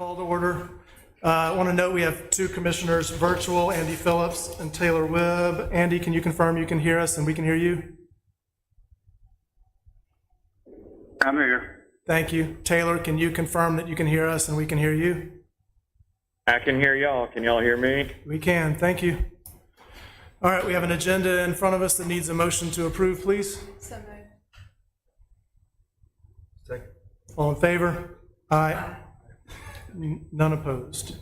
Call to order. I want to note we have two commissioners virtual, Andy Phillips and Taylor Webb. Andy, can you confirm you can hear us and we can hear you? I'm here. Thank you. Taylor, can you confirm that you can hear us and we can hear you? I can hear y'all. Can y'all hear me? We can. Thank you. All right, we have an agenda in front of us that needs a motion to approve, please. So moved. Second. All in favor? Aye. None opposed.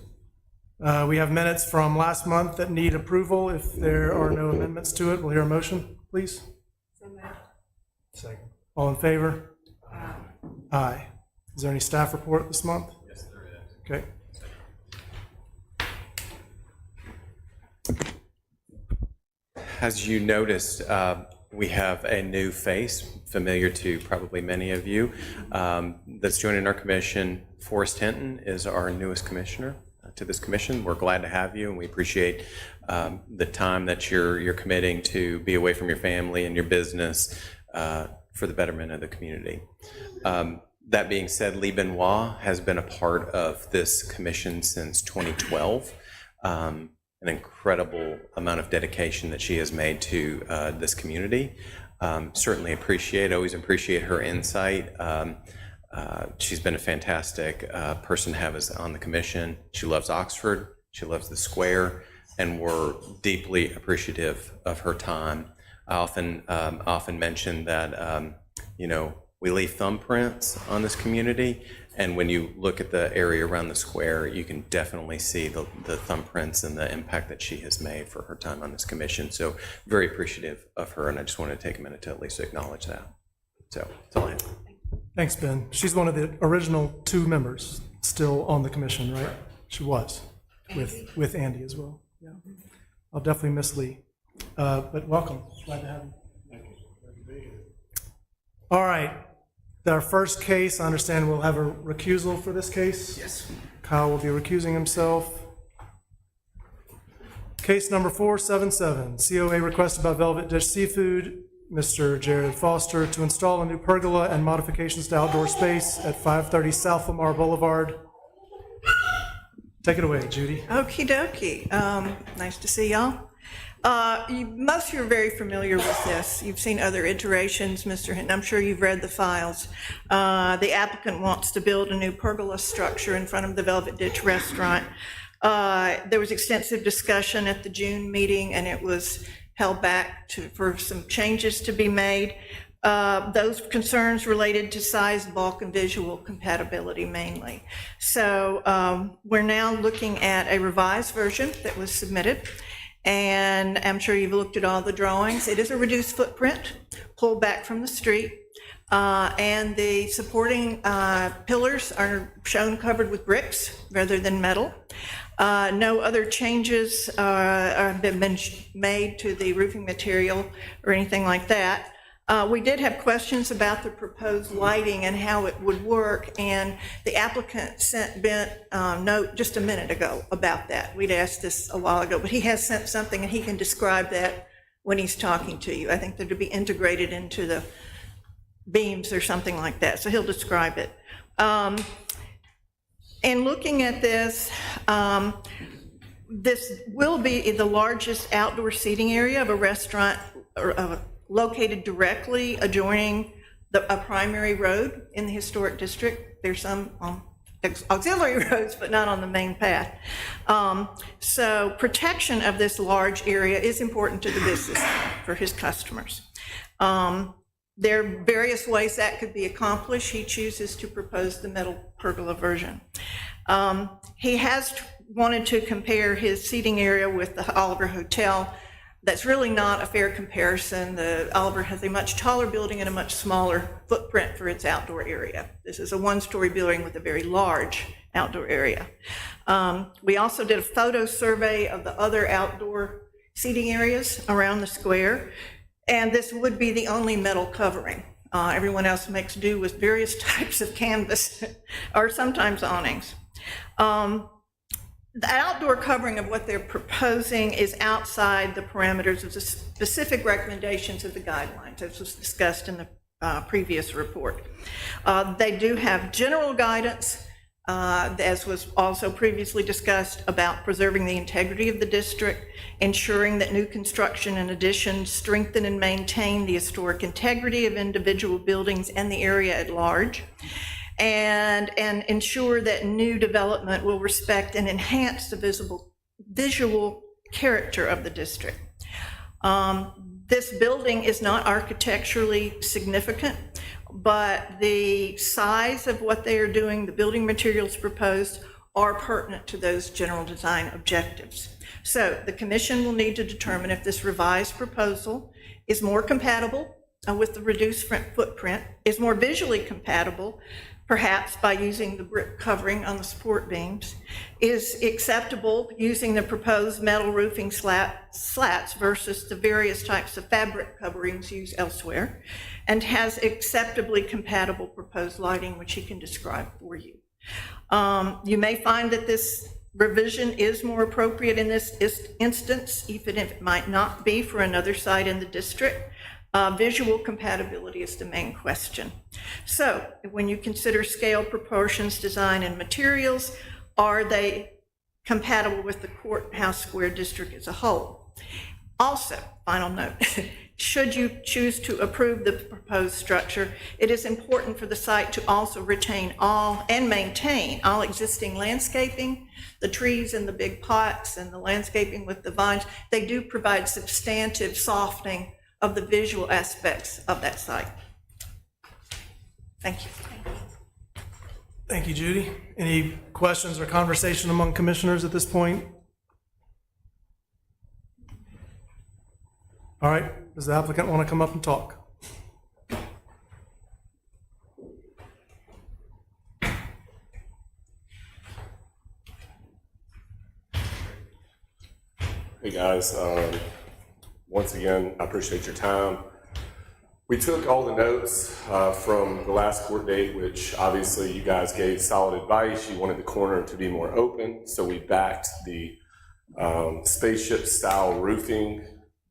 We have minutes from last month that need approval. If there are no amendments to it, we'll hear a motion, please. So moved. Second. All in favor? Aye. Aye. Is there any staff report this month? Yes, there is. Okay. As you noticed, we have a new face, familiar to probably many of you, that's joining our commission. Forrest Hinton is our newest commissioner to this commission. We're glad to have you, and we appreciate the time that you're committing to be away from your family and your business for the betterment of the community. That being said, Lee Benoit has been a part of this commission since 2012. An incredible amount of dedication that she has made to this community. Certainly always appreciate her insight. She's been a fantastic person to have us on the commission. She loves Oxford, she loves the square, and we're deeply appreciative of her time. I often mention that, we leave thumbprints on this community, and when you look at the area around the square, you can definitely see the thumbprints and the impact that she has made for her time on this commission. So very appreciative of her, and I just wanted to take a minute to at least acknowledge that. So that's all I have. Thanks, Ben. She's one of the original two members still on the commission, right? She was with Andy as well. Yeah. I'll definitely miss Lee. But welcome. Glad to have you. Thank you. Glad to be here. All right. Our first case, I understand we'll have a recusal for this case. Yes. Kyle will be recusing himself. Case number 477, COA request about Velvet Dish Seafood, Mr. Jared Foster, to install a new pergola and modifications to outdoor space at 530 South Lamar Boulevard. Take it away, Judy. Okie dokie. Nice to see y'all. Most of you are very familiar with this. You've seen other iterations, Mr. Hinton. I'm sure you've read the files. The applicant wants to build a new pergola structure in front of the Velvet Ditch restaurant. There was extensive discussion at the June meeting, and it was held back for some changes to be made. Those concerns related to size, bulk, and visual compatibility mainly. So we're now looking at a revised version that was submitted. And I'm sure you've looked at all the drawings. It is a reduced footprint, pulled back from the street. And the supporting pillars are shown covered with bricks rather than metal. No other changes have been made to the roofing material or anything like that. We did have questions about the proposed lighting and how it would work, and the applicant sent Ben a note just a minute ago about that. We'd asked this a while ago, but he has sent something, and he can describe that when he's talking to you. I think that to be integrated into the beams or something like that, so he'll describe it. In looking at this, this will be the largest outdoor seating area of a restaurant located directly adjoining a primary road in the historic district. There's some auxiliary roads, but not on the main path. So protection of this large area is important to the business for his customers. There are various ways that could be accomplished. He chooses to propose the metal pergola version. He has wanted to compare his seating area with the Oliver Hotel. That's really not a fair comparison. The Oliver has a much taller building and a much smaller footprint for its outdoor area. This is a one-story building with a very large outdoor area. We also did a photo survey of the other outdoor seating areas around the square, and this would be the only metal covering. Everyone else makes do with various types of canvas or sometimes awnings. The outdoor covering of what they're proposing is outside the parameters of the specific recommendations of the guidelines, as was discussed in the previous report. They do have general guidance as was also previously discussed, about preserving the integrity of the district, ensuring that new construction and additions strengthen and maintain the historic integrity of individual buildings and the area at large, and ensure that new development will respect and enhance the visual character of the district. This building is not architecturally significant, but the size of what they are doing, the building materials proposed, are pertinent to those general design objectives. So the commission will need to determine if this revised proposal is more compatible with the reduced footprint, is more visually compatible, perhaps by using the brick covering on the support beams, is acceptable using the proposed metal roofing slats versus the various types of fabric coverings used elsewhere, and has acceptably compatible proposed lighting, which he can describe for you. You may find that this revision is more appropriate in this instance, even if it might not be for another site in the district. Visual compatibility is the main question. So when you consider scale, proportions, design, and materials, are they compatible with the Courthouse Square district as a whole? Also, final note, should you choose to approve the proposed structure, it is important for the site to also retain all and maintain all existing landscaping, the trees and the big pots and the landscaping with the vines. They do provide substantive softening of the visual aspects of that site. Thank you. Thank you, Judy. Any questions or conversation among commissioners at this point? All right, does the applicant want to come up and talk? Hey guys, once again, I appreciate your time. We took all the notes from the last court date, which obviously you guys gave solid advice. You wanted the corner to be more open, so we backed the spaceship style roofing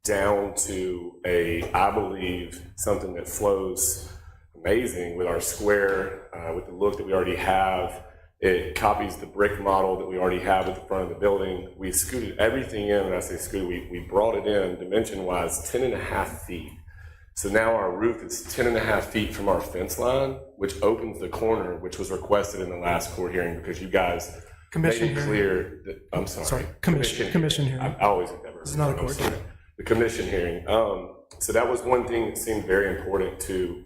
down to I believe, something that flows amazing with our square, with the look that we already have. It copies the brick model that we already have at the front of the building. We scooted everything in, and I say scooted, we brought it in dimension-wise 10.5 feet. So now our roof is 10.5 feet from our fence line, which opens the corner, which was requested in the last court hearing because you guys Commission made it hearing. clear that, I'm sorry. Sorry, commission hearing. I always get that wrong. This is not a I'm court sorry. hearing. The commission hearing. So that was one thing that seemed very important to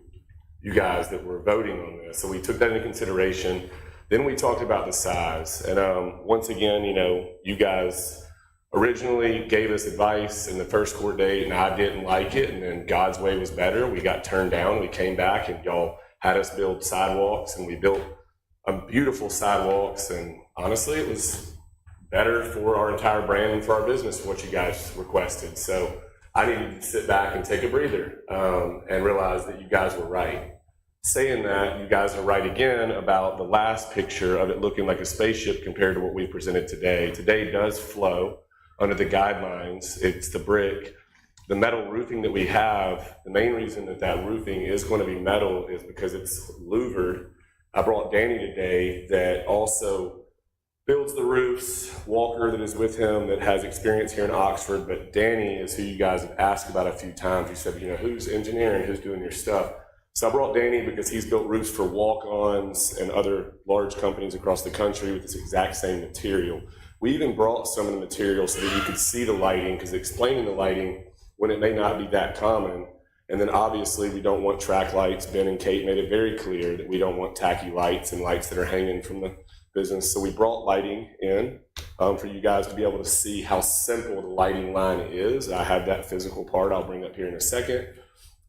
you guys that were voting on this. So we took that into consideration. Then we talked about the size. And once again, you know, you guys originally gave us advice in the first court date and I didn't like it. And then God's way was better. We got turned down. We came back and y'all had us build sidewalks, and we built beautiful sidewalks. And honestly, it was better for our entire brand and for our business for what you guys requested. So I needed to sit back and take a breather and realize that you guys were right. Saying that, you guys are right again about the last picture of it looking like a spaceship compared to what we presented today. Today does flow under the guidelines. It's the brick. The metal roofing that we have, the main reason that that roofing is going to be metal is because it's louvered. I brought Danny today that also builds the roofs, Walker that is with him that has experience here in Oxford, but Danny is who you guys have asked about a few times. You said, you know, who's engineering, who's doing your stuff? So I brought Danny because he's built roofs for Walk-Ons and other large companies across the country with this exact same material. We even brought some of the material so that you could see the lighting, because explaining the lighting when it may not be that common. And then obviously we don't want track lights. Ben and Kate made it very clear that we don't want tacky lights and lights that are hanging from the business. So we brought lighting in for you guys to be able to see how simple the lighting line is. I have that physical part I'll bring up here in a second.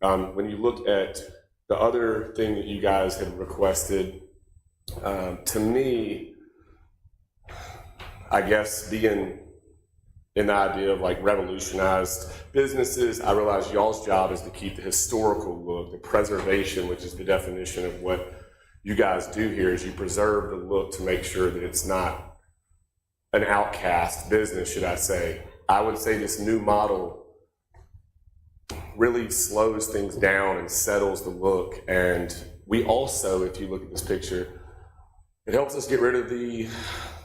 When you look at the other thing that you guys had requested, to me, I guess being in the idea of like revolutionized businesses, I realize y'all's job is to keep the historical look, the preservation, which is the definition of what you guys do here, is you preserve the look to make sure that it's not an outcast business, should I say. I would say this new model really slows things down and settles the look. And we also, if you look at this picture, It helps us get rid of the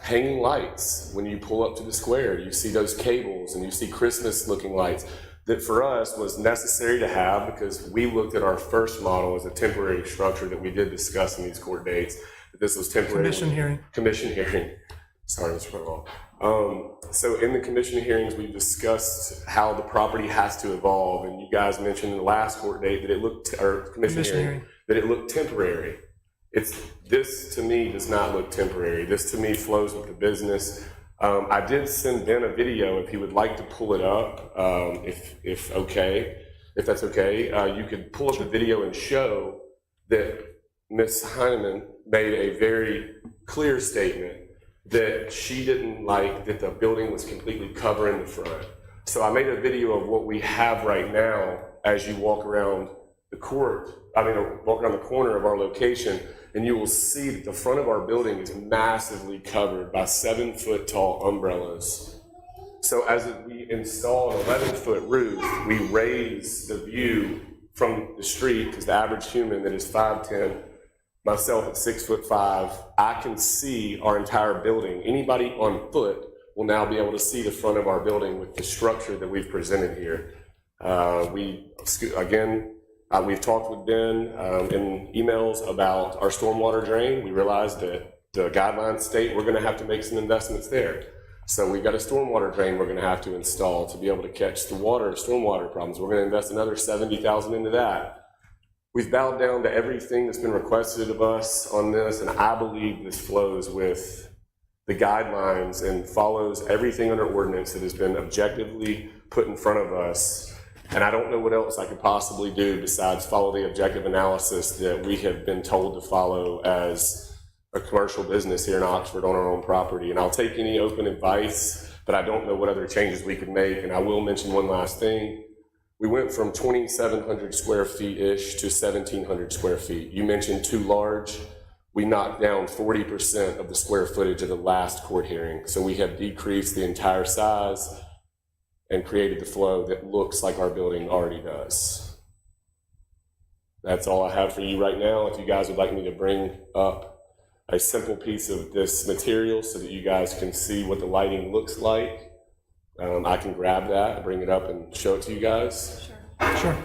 hanging lights. When you pull up to the square, you see those cables and you see Christmas looking lights. That for us was necessary to have because we looked at our first model as a temporary structure that we did discuss in these court dates, that this was temporary. Commission hearing. Commission hearing. Sorry, Mr. Protocol. So in the commission hearings, we discussed how the property has to evolve, and you guys mentioned in the last court date that it looked, or commission hearing, that it looked temporary. This to me does not look temporary. This to me flows with the business. I did send Ben a video if he would like to pull it up, if that's okay. You could pull up the video and show that Ms. Heineman made a very clear statement that she didn't like that the building was completely covering the front. So I made a video of what we have right now as you walk around the walk around the corner of our location, and you will see that the front of our building is massively covered by 7-foot tall umbrellas. So as we install an 11-foot roof, we raise the view from the street, because the average human that is 5'10", myself at 6'5", I can see our entire building. Anybody on foot will now be able to see the front of our building with the structure that we've presented here. We've talked with Ben in emails about our stormwater drain. We realized that the guidelines state we're gonna have to make some investments there. So we've got a stormwater drain we're gonna have to install to be able to catch the stormwater problems. We're gonna invest another $70,000 into that. We've bowed down to everything that's been requested of us on this, and I believe this flows with the guidelines and follows everything under ordinance that has been objectively put in front of us. And I don't know what else I could possibly do besides follow the objective analysis that we have been told to follow as a commercial business here in Oxford on our own property. And I'll take any open advice, but I don't know what other changes we could make. And I will mention one last thing. We went from 2,700 square feet-ish to 1,700 square feet. You mentioned too large. We knocked down 40% of the square footage of the last court hearing. So we have decreased the entire size and created the flow that looks like our building already does. That's all I have for you right now. If you guys would like me to bring up a simple piece of this material so that you guys can see what the lighting looks like, I can grab that, bring it up and show it to you guys. Sure.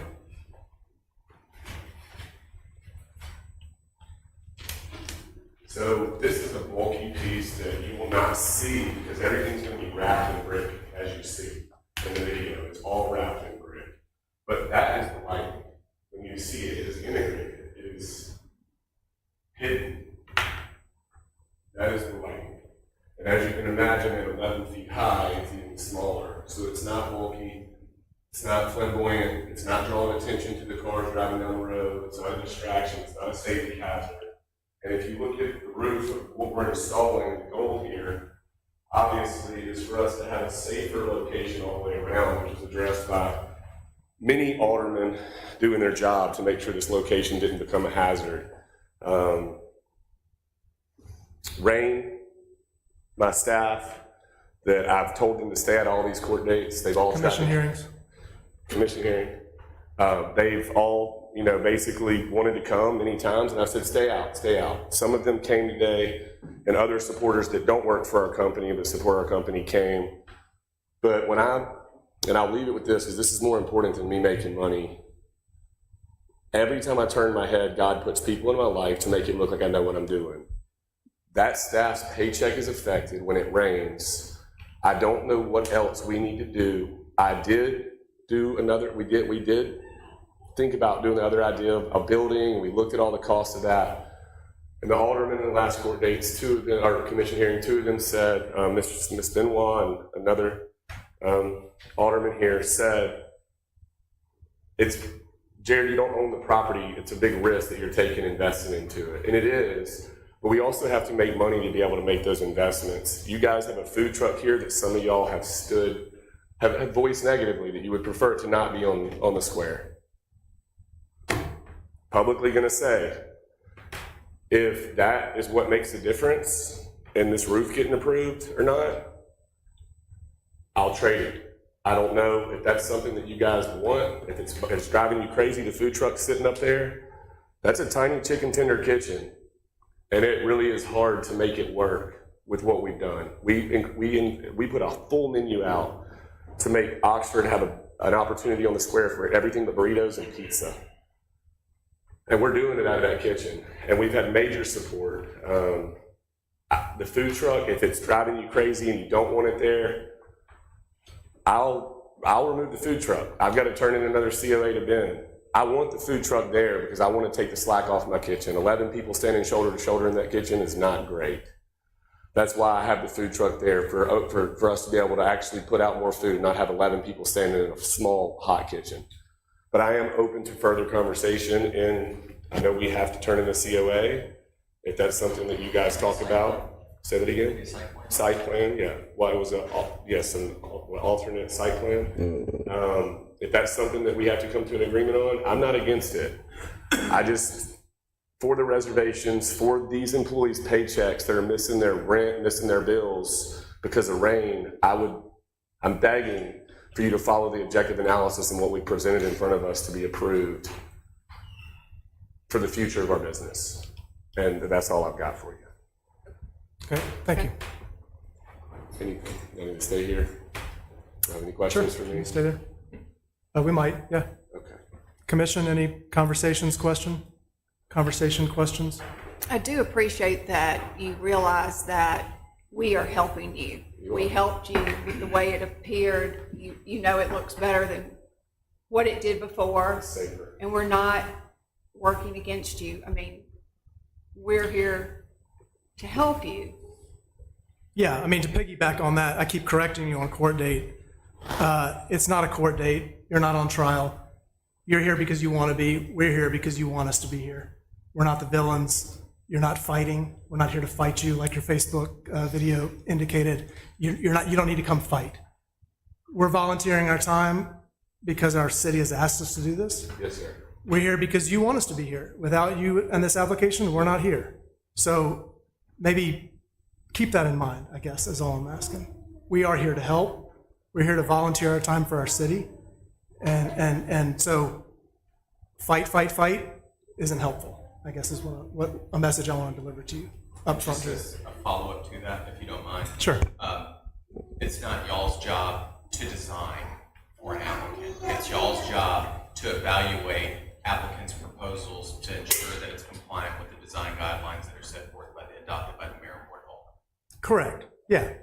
So this is a bulky piece that you will not see because everything's going to be wrapped in brick, as you see in the video. It's all wrapped in brick. But that is the lighting. When you see it, it is integrated. It is hidden. That is the lighting. And as you can imagine, at 11 feet high, it's even smaller. So it's not bulky. It's not flamboyant. It's not drawing attention to the cars driving down the road. It's not a distraction. It's not a safety hazard. And if you look at the roof of what we're installing, the goal here, obviously, is for us to have a safer location all the way around, which is addressed by many aldermen doing their job to make sure this location didn't become a hazard. Rain, my staff, that I've told them to stay at all these court dates, they've all Commission hearings. Commission hearing. They've all, basically wanted to come many times, and I said, stay out, stay out. Some of them came today, and other supporters that don't work for our company but support our company came. But and I'll leave it with this, because this is more important than me making money. Every time I turn my head, God puts people in my life to make it look like I know what I'm doing. That staff's paycheck is affected when it rains. I don't know what else we need to do. We did think about doing the other idea of a building. We looked at all the costs of that. And the aldermen in the last court dates, our commission hearing, two of them said, Ms. Benoit and another alderman here said, Jared, you don't own the property. It's a big risk that you're taking investing into it. And it is. But we also have to make money to be able to make those investments. You guys have a food truck here that some of y'all have voiced negatively that you would prefer it to not be on the square. Publicly gonna say, if that is what makes a difference in this roof getting approved or not, I'll trade it. I don't know if that's something that you guys want, if it's driving you crazy, the food truck sitting up there. That's a tiny chicken tender kitchen. And it really is hard to make it work with what we've done. We put a full menu out to make Oxford have an opportunity on the square for everything but burritos and pizza. And we're doing it out of that kitchen. And we've had major support. The food truck, if it's driving you crazy and you don't want it there, I'll remove the food truck. I've got to turn in another COA to Ben. I want the food truck there because I want to take the slack off my kitchen. 11 people standing shoulder to shoulder in that kitchen is not great. That's why I have the food truck there for us to be able to actually put out more food and not have 11 people standing in a small, hot kitchen. But I am open to further conversation, and I know we have to turn in a COA. If that's something that you guys talk about, say that again? Site plan, yeah. Well, it was an alternate site plan. If that's something that we have to come to an agreement on, I'm not against it. I just, for the reservations, for these employees' paychecks that are missing their rent, missing their bills because of rain, I'm begging for you to follow the objective analysis and what we presented in front of us to be approved for the future of our business. And that's all I've got for you. Okay, thank you. You need to stay here? Have any questions for me? Stay there. We might, yeah. Okay. Commission, any conversations, questions? I do appreciate that you realize that we are helping you. We helped you with the way it appeared. You know it looks better than what it did before. Safer. And we're not working against you. I mean, we're here to help you. Yeah, I mean, to piggyback on that, I keep correcting you on court date. It's not a court date. You're not on trial. You're here because you want to be. We're here because you want us to be here. We're not the villains. You're not fighting. We're not here to fight you like your Facebook video indicated. You don't need to come fight. We're volunteering our time because our city has asked us to do this. Yes, sir. We're here because you want us to be here. Without you and this application, we're not here. So maybe keep that in mind, I guess, is all I'm asking. We are here to help. We're here to volunteer our time for our city. And so fight isn't helpful, I guess, is what a message I want to deliver to you up front. Just a follow-up to that, if you don't mind. Sure. It's not y'all's job to design for an applicant. It's y'all's job to evaluate applicants' proposals to ensure that it's compliant with the design guidelines that are set forth adopted by the mayor and board of Aldermen. Correct, yeah.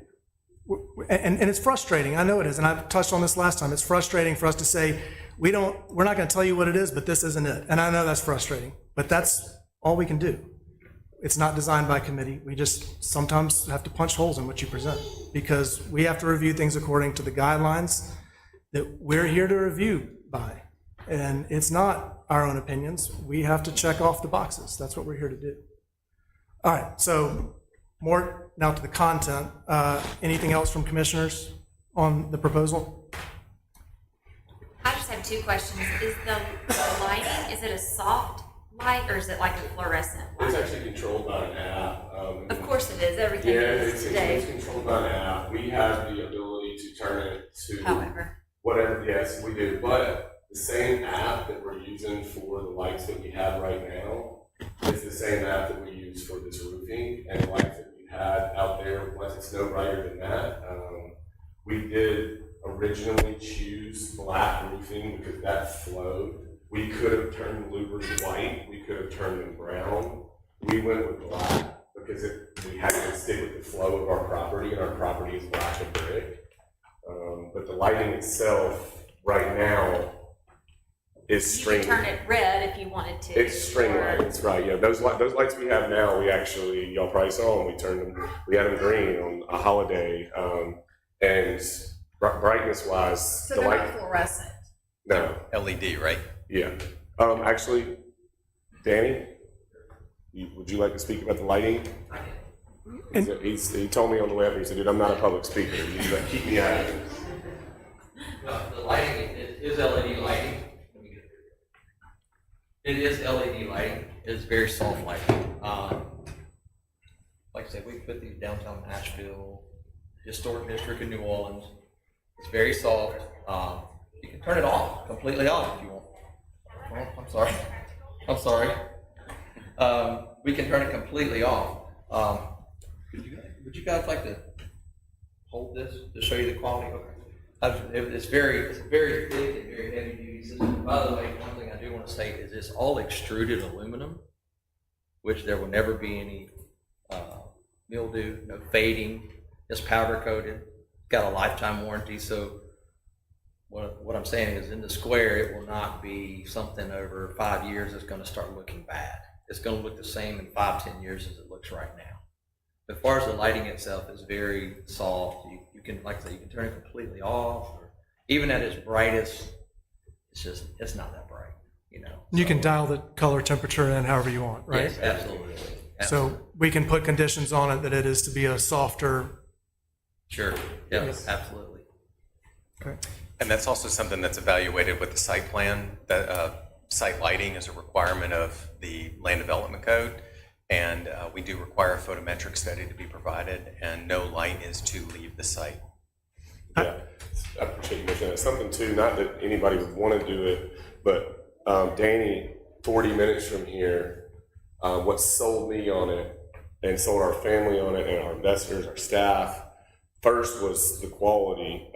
And it's frustrating, I know it is, and I've touched on this last time. It's frustrating for us to say, we're not going to tell you what it is, but this isn't it. And I know that's frustrating, but that's all we can do. It's not designed by committee. We just sometimes have to punch holes in what you present because we have to review things according to the guidelines that we're here to review by. And it's not our own opinions. We have to check off the boxes. That's what we're here to do. All right, so more now to the content. Anything else from commissioners on the proposal? I just have two questions. Is the lighting, is it a soft light or is it like a fluorescent It's light? actually controlled by an app. Of course it is, everything Yeah, is it's today, controlled by an app. We have the ability to turn it to however. whatever, yes, we do. But the same app that we're using for the lights that we have right now is the same app that we use for this roofing, and the lights that we had out there, once it's no brighter than that. We did originally choose black roofing because that flowed. We could have turned the louvers white, we could have turned them brown. We went with black because we had to stick with the flow of our property, and our property is black and brick. But the lighting itself, right now, is You string. could turn it red if you wanted to. It's string or- lights, right? Yeah, those lights we have now, y'all probably saw them. We turned them. We had them green on a holiday, and brightness wise, So the they're light. not fluorescent. No, LED, right? yeah. Actually, Danny, would you like to speak about the lighting? He told me on the way up. He said, "Dude, I'm not a public speaker. You keep me out of it." No, the lighting is LED lighting. Let me get it. It is LED lighting. It's very soft lighting. Like I said, we put these downtown Nashville, historic district in New Orleans. It's very soft. You can turn it off, completely off if you want. Oh, I'm sorry. we can turn it completely off. Would you guys like to hold this to show you the quality? Okay. It's very thick and very heavy duty system. By the way, one thing I do want to say is it's all extruded aluminum, which there will never be any mildew, no fading. It's powder coated, got a lifetime warranty. So what I'm saying is in the square, it will not be something over 5 years that's going to start looking bad. It's going to look the same in 5-10 years as it looks right now. As far as the lighting itself is very soft. You can, like I say, you can turn it completely off, or even at its brightest, it's not that bright, you know. You can dial the color temperature in however you want, right? Yes, absolutely. So we can put conditions on it that it is to be a softer. Sure, yes, absolutely. Okay. And that's also something that's evaluated with the site plan, that site lighting is a requirement of the land development code. And we do require a photometric study to be provided, and no light is to leave the site. Yeah, I appreciate you mentioning that. Something too, not that anybody would want to do it, but Danny, 40 minutes from here, what sold me on it and sold our family on it and our investors, our staff, first was the quality,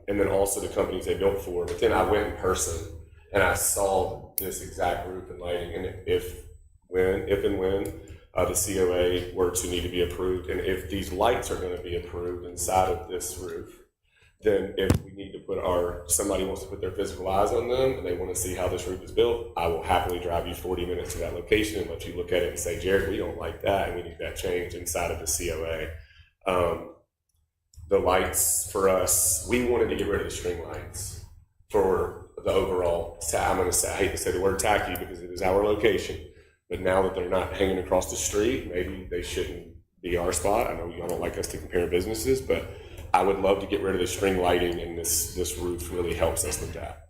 and then also the companies they built for. But then I went in person and I saw this exact roof and lighting, and if and when the COA were to need to be approved, and if these lights are going to be approved inside of this roof, then if we need to put somebody wants to put their physical eyes on them and they want to see how this roof is built, I will happily drive you 40 minutes to that location and let you look at it and say, Jared, we don't like that and we need that changed inside of the COA. The lights for us, we wanted to get rid of the string lights for the overall, I hate to say the word tacky because it is our location. But now that they're not hanging across the street, maybe they shouldn't be our spot. I know y'all don't like us to compare businesses, but I would love to get rid of the string lighting, and this roof really helps us with that.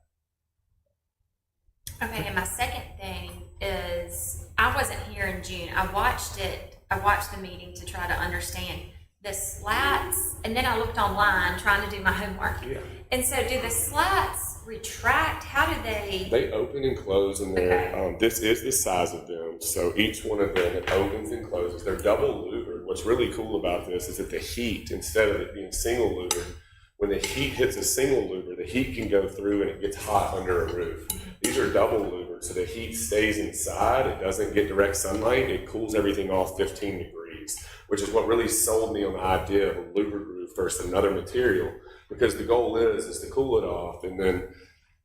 Okay, and my second thing is, I wasn't here in June. I watched the meeting to try to understand the slats, and then I looked online trying to do my homework. Yeah. And so do the slats retract? How do they? They open and close, and they're, Okay. this is the size of them. So each one of them, it opens and closes. They're double louvered. What's really cool about this is that the heat, instead of it being single louvered, when the heat hits a single louver, the heat can go through and it gets hot under a roof. These are double louvered, so the heat stays inside. It doesn't get direct sunlight. It cools everything off 15 degrees, which is what really sold me on the idea of a louvered roof versus another material, because the goal is to cool it off. And then,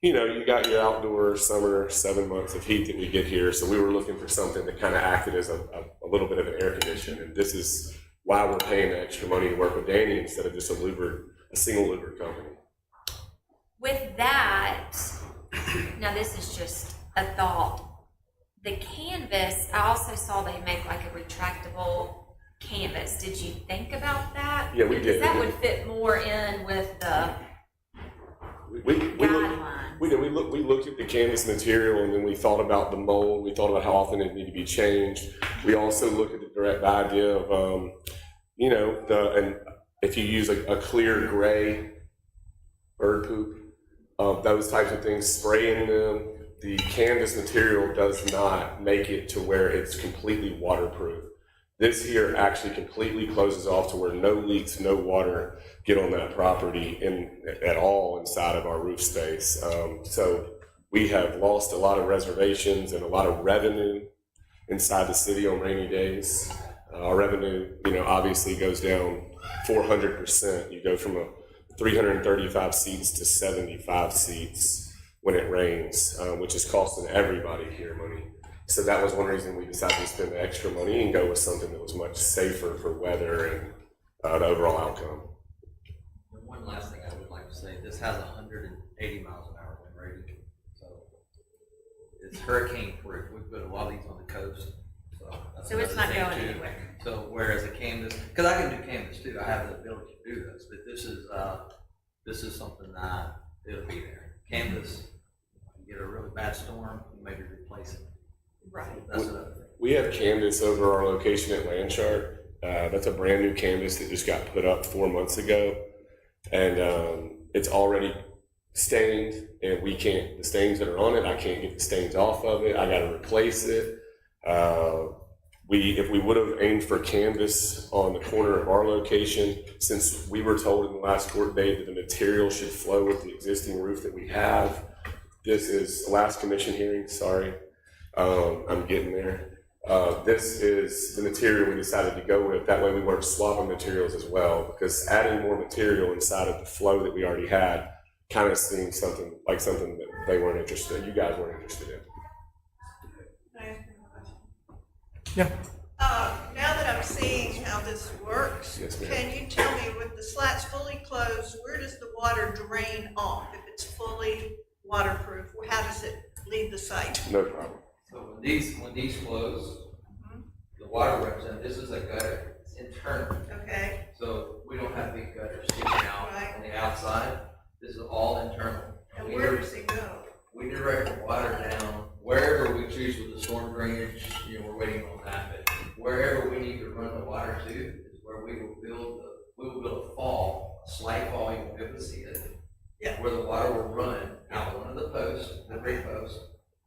you know, you got your outdoor summer 7 months of heat that we get here. So we were looking for something that kind of acted as a little bit of an air condition. And this is why we're paying the extra money to work with Danny instead of just a single louvered company. With that, now this is just a thought. The canvas, I also saw they make like a retractable canvas. Did you think about that? Yeah, we did. Because that would fit more in with the guidelines. We looked at the canvas material, and then we thought about the mold. We thought about how often it needed to be changed. We also looked at the direct idea of, you know, and if you use a clear gray bird poop, those types of things, spraying them, the canvas material does not make it to where it's completely waterproof. This here actually completely closes off to where no leaks, no water get on that property at all inside of our roof space. So we have lost a lot of reservations and a lot of revenue inside the city on rainy days. Our revenue, you know, obviously goes down 400%. You go from 335 seats to 75 seats when it rains, which is costing everybody here money. So that was one reason we decided to spend the extra money and go with something that was much safer for weather and the overall outcome. And one last thing I would like to say, this has 180 miles an hour wind rating, so it's hurricane proof. We put a lot of these on the coast, So it's not another going thing, too. anywhere. So whereas a canvas, because I can do canvas too, I have the ability to do this, but this is something that it'll be there. Canvas, you get a really bad storm, you maybe replace it. Right. That's another thing. We have canvas over our location at Landchart. That's a brand new canvas that just got put up 4 months ago. And it's already stained, and the stains that are on it, I can't get the stains off of it. I got to replace it. if we would have aimed for canvas on the corner of our location, since we were told in the last court date that the material should flow with the existing roof that we have. This is the last commission hearing, sorry. I'm getting there. This is the material we decided to go with. That way we weren't swapping materials as well, because adding more material inside of the flow that we already had kind of seemed something that they weren't interested in, you guys weren't interested in. Yeah. Now that I'm seeing how this works, Yes, ma'am. can you tell me, with the slats fully closed, where does the water drain off? If it's fully waterproof, how does it leave the site? No problem. So when these close, the water runs in, this is a gutter, it's internal. Okay, So we don't have big gutters sticking out Right. on the outside. This is all internal. and where does it go? We direct the water down wherever we choose with the storm drainage, we're waiting on that, but wherever we need to run the water to is where we will build a fall, a slight fall, you won't be able to see it. Yeah. Where the water will run out one of the posts, the big post,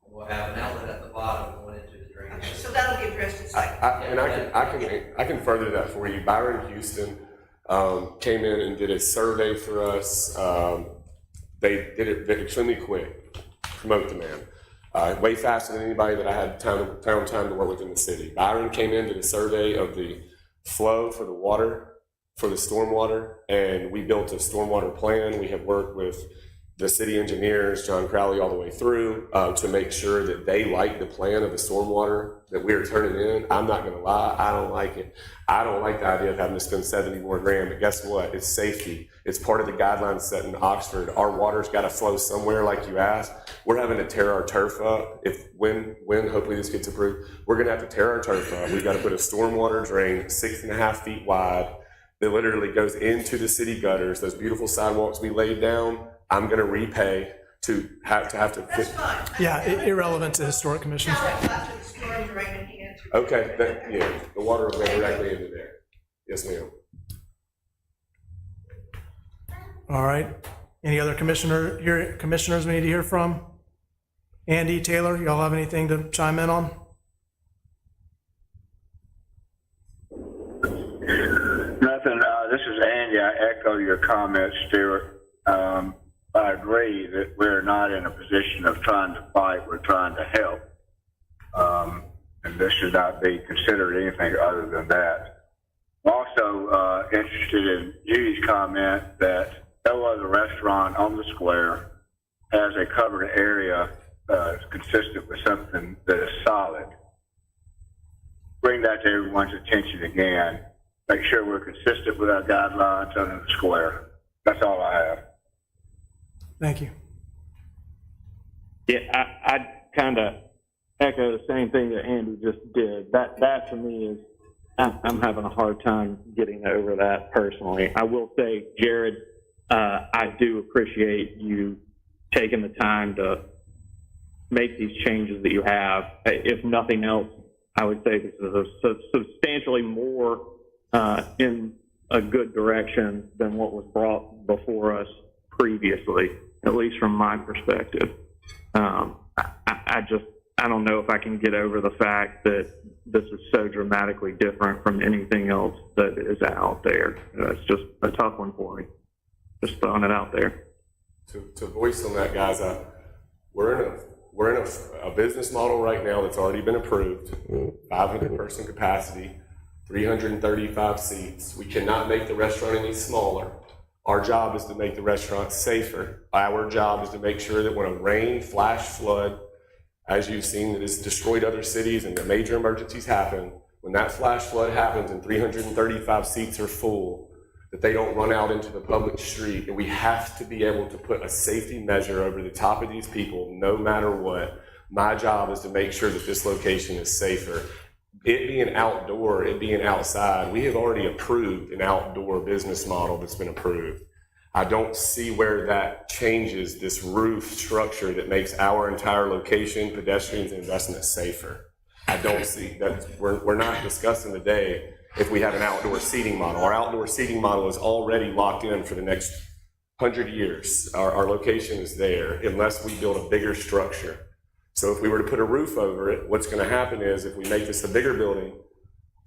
and we'll have an outlet at the bottom going into the drainage. Okay, so that'll be addressed at site. I can further that for you. Byron Houston came in and did a survey for us. They did it extremely quick, promote the man. Way faster than anybody that I had found time to work with in the city. Byron came in, did a survey of the flow for the water, for the stormwater, and we built a stormwater plan. We have worked with the city engineers, John Crowley, all the way through to make sure that they like the plan of the stormwater that we're turning in. I'm not gonna lie, I don't like it. I don't like the idea of having to spend 70 more grand, but guess what? It's safety. It's part of the guidelines set in Oxford. Our water's gotta flow somewhere like you asked. We're having to tear our turf up. When hopefully this gets approved, we're gonna have to tear our turf up. We've gotta put a stormwater drain 6.5 feet wide that literally goes into the city gutters. Those beautiful sidewalks we laid down, I'm gonna repay to have to. That's fine. Yeah, irrelevant to Historic Commission. Now that got to the storm drain and he answered. Okay, yeah, the water will go directly into there. Yes, ma'am. All right. Any other commissioners we need to hear from? Andy, Taylor, y'all have anything to chime in on? Nothing. This is Andy. I echo your comments, Stuart. I agree that we're not in a position of trying to fight. We're trying to help. And this should not be considered anything other than that. I'm also interested in Judy's comment that no other restaurant on the square has a covered area consistent with something that is solid. Bring that to everyone's attention again. Make sure we're consistent with our guidelines under the square. That's all I have. Thank you. Yeah, I kind of echo the same thing that Andy just did. That to me is, I'm having a hard time getting over that personally. I will say, Jared, I do appreciate you taking the time to make these changes that you have. If nothing else, I would say this is substantially more in a good direction than what was brought before us previously, at least from my perspective. I don't know if I can get over the fact that this is so dramatically different from anything else that is out there. It's just a tough one for me. Just throwing it out there. To voice on that, guys, we're in a business model right now that's already been approved, 500 person capacity, 335 seats. We cannot make the restaurant any smaller. Our job is to make the restaurant safer. Our job is to make sure that when a rain, flash flood, as you've seen, that has destroyed other cities and the major emergencies happen, when that flash flood happens and 335 seats are full, that they don't run out into the public street. And we have to be able to put a safety measure over the top of these people no matter what. My job is to make sure that this location is safer. It being outdoor, it being outside, we have already approved an outdoor business model that's been approved. I don't see where that changes this roof structure that makes our entire location, pedestrians, and investment safer. I don't see that. We're not discussing today if we have an outdoor seating model. Our outdoor seating model is already locked in for the next 100 years. Our location is there unless we build a bigger structure. So if we were to put a roof over it, what's going to happen is if we make this a bigger building,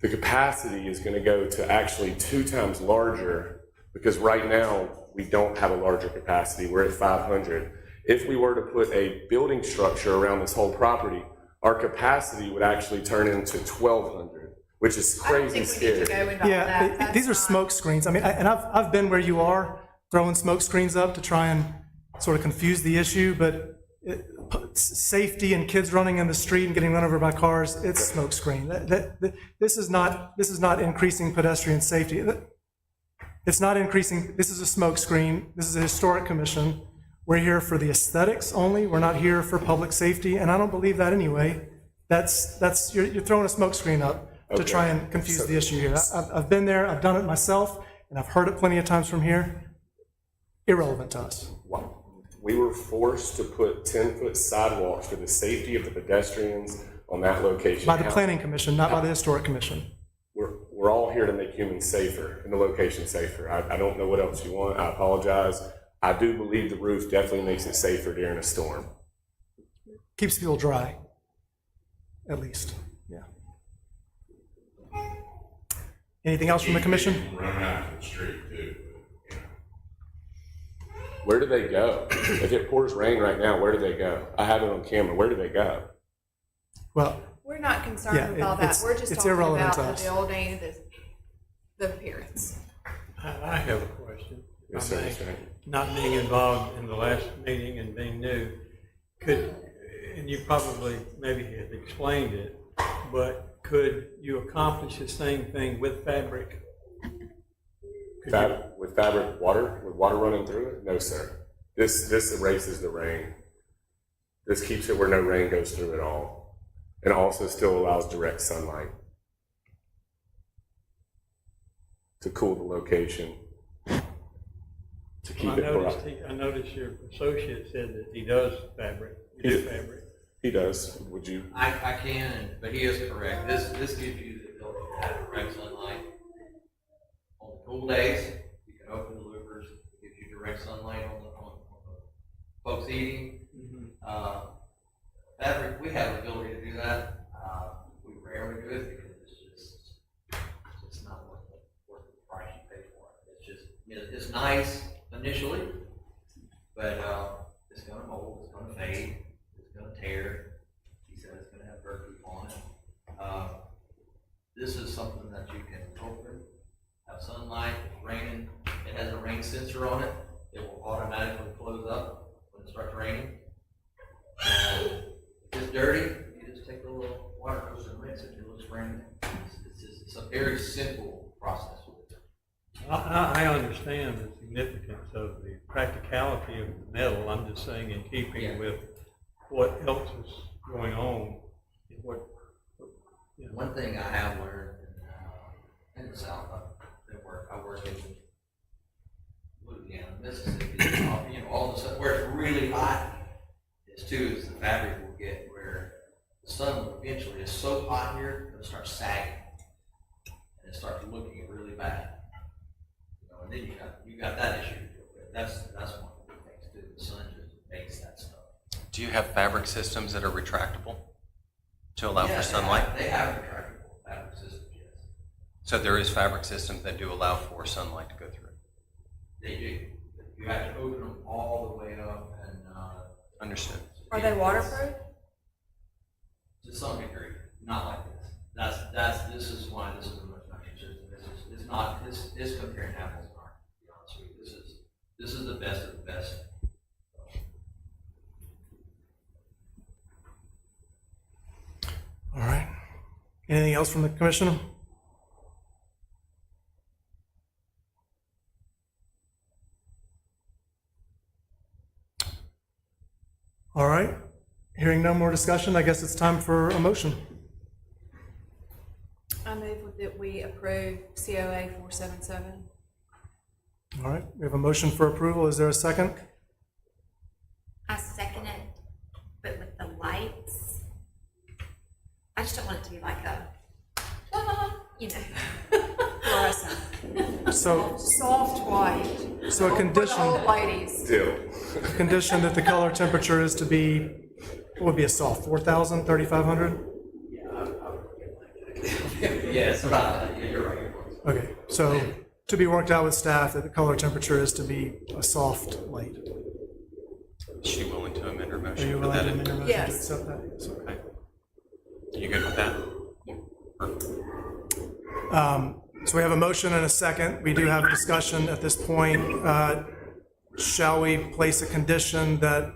the capacity is going to go to actually 2 times larger, because right now we don't have a larger capacity. We're at 500. If we were to put a building structure around this whole property, our capacity would actually turn into 1,200, which is I don't crazy think we need to scary. go into all Yeah, that. these are That's smoke screens. I mean, and I've been where you are, throwing smoke screens up to try and sort of confuse the issue, but safety and kids running in the street and getting run over by cars, it's smoke screen. This is not increasing pedestrian safety. It's not increasing, this is a smoke screen. This is a historic commission. We're here for the aesthetics only. We're not here for public safety, and I don't believe that anyway. You're throwing a smoke screen up to Okay. try and confuse the issue here. I've been there, I've done it myself, and I've heard it plenty of times from here. Irrelevant to us. We were forced to put 10-foot sidewalks for the safety of the pedestrians on that location. By the planning commission, not by the historic commission. We're all here to make humans safer and the location safer. I don't know what else you want. I apologize. I do believe the roof definitely makes it safer during a storm. Keeps people dry, at least, yeah. Anything else from the commission? Run out to the street too. Where do they go? If it pours rain right now, where do they go? I have it on camera. Where do they go? Well, We're not concerned Yeah, with all that. it's- We're just it's talking irrelevant about to the us. building, the appearance. I have a question. Yes, I sir, may, Mr. Hank. Not being involved in the last meeting and being new, and you probably maybe have explained it, but could you accomplish the same thing with fabric? With fabric water, with water running through it? No, sir. This erases the rain. This keeps it where no rain goes through at all, and also still allows direct sunlight to cool the location, to keep it bright. I noticed your associate said that he does fabric. You do fabric. He does. Would you? I can, but he is correct. This gives you the ability to have direct sunlight. On the cool days, you can open the louvers, it gives you direct sunlight on the folks eating. Fabric, we have the ability to do that. We rarely do it because it's just not worth the price you pay for it. It's just, it's nice initially, but it's gonna mold, it's gonna fade, it's gonna tear. He said it's gonna have bird poop on it. This is something that you can open, have sunlight, it's raining, it has a rain sensor on it, it will automatically close up when it starts raining. And if it's dirty, you just take a little water hose and rinse it, it looks brand new. It's a very simple process. I understand the significance of the practicality of the metal. I'm just saying in keeping with what else is going on, what, you know. One thing I have learned in the South, I work in Louisiana, Mississippi, all the stuff where it's really hot. Is the fabric will get where the sun will eventually, it's so hot here, it'll start sagging. And it starts looking really bad. And then you got that issue. That's one of the big things too. The sun just makes that stuff. Do you have fabric systems that are retractable to allow Yeah, for sunlight? They have retractable fabric systems, yes. So there is fabric systems that do allow for sunlight to go through. They do. You have to open them all the way up and, Understood. Are they waterproof? to some degree, not like this. This is why this is a much nicer system. It's not, it's comparing apples and oranges, to be honest with you. This is the best of the best. All right. Anything else from the commissioner? All right. Hearing no more discussion, I guess it's time for a motion. I move that we approve COA 477. All right. We have a motion for approval. Is there a second? I second it, but with the lights. I just don't want it to be like a, you know, fluorescent. So, Soft white. so a For the condition, old ladies. Deal. condition that the color temperature is to be, what would be a soft, 4,000, 3,500? Yes, right, yeah, you're right. Okay, so to be worked out with staff that the color temperature is to be a soft light. Is she willing to amend her Are motion you for allowed that? to amend your motion to Yes. accept that? Yes, okay. Okay. You good with that? So we have a motion and a second. We do have discussion at this point. Shall we place a condition that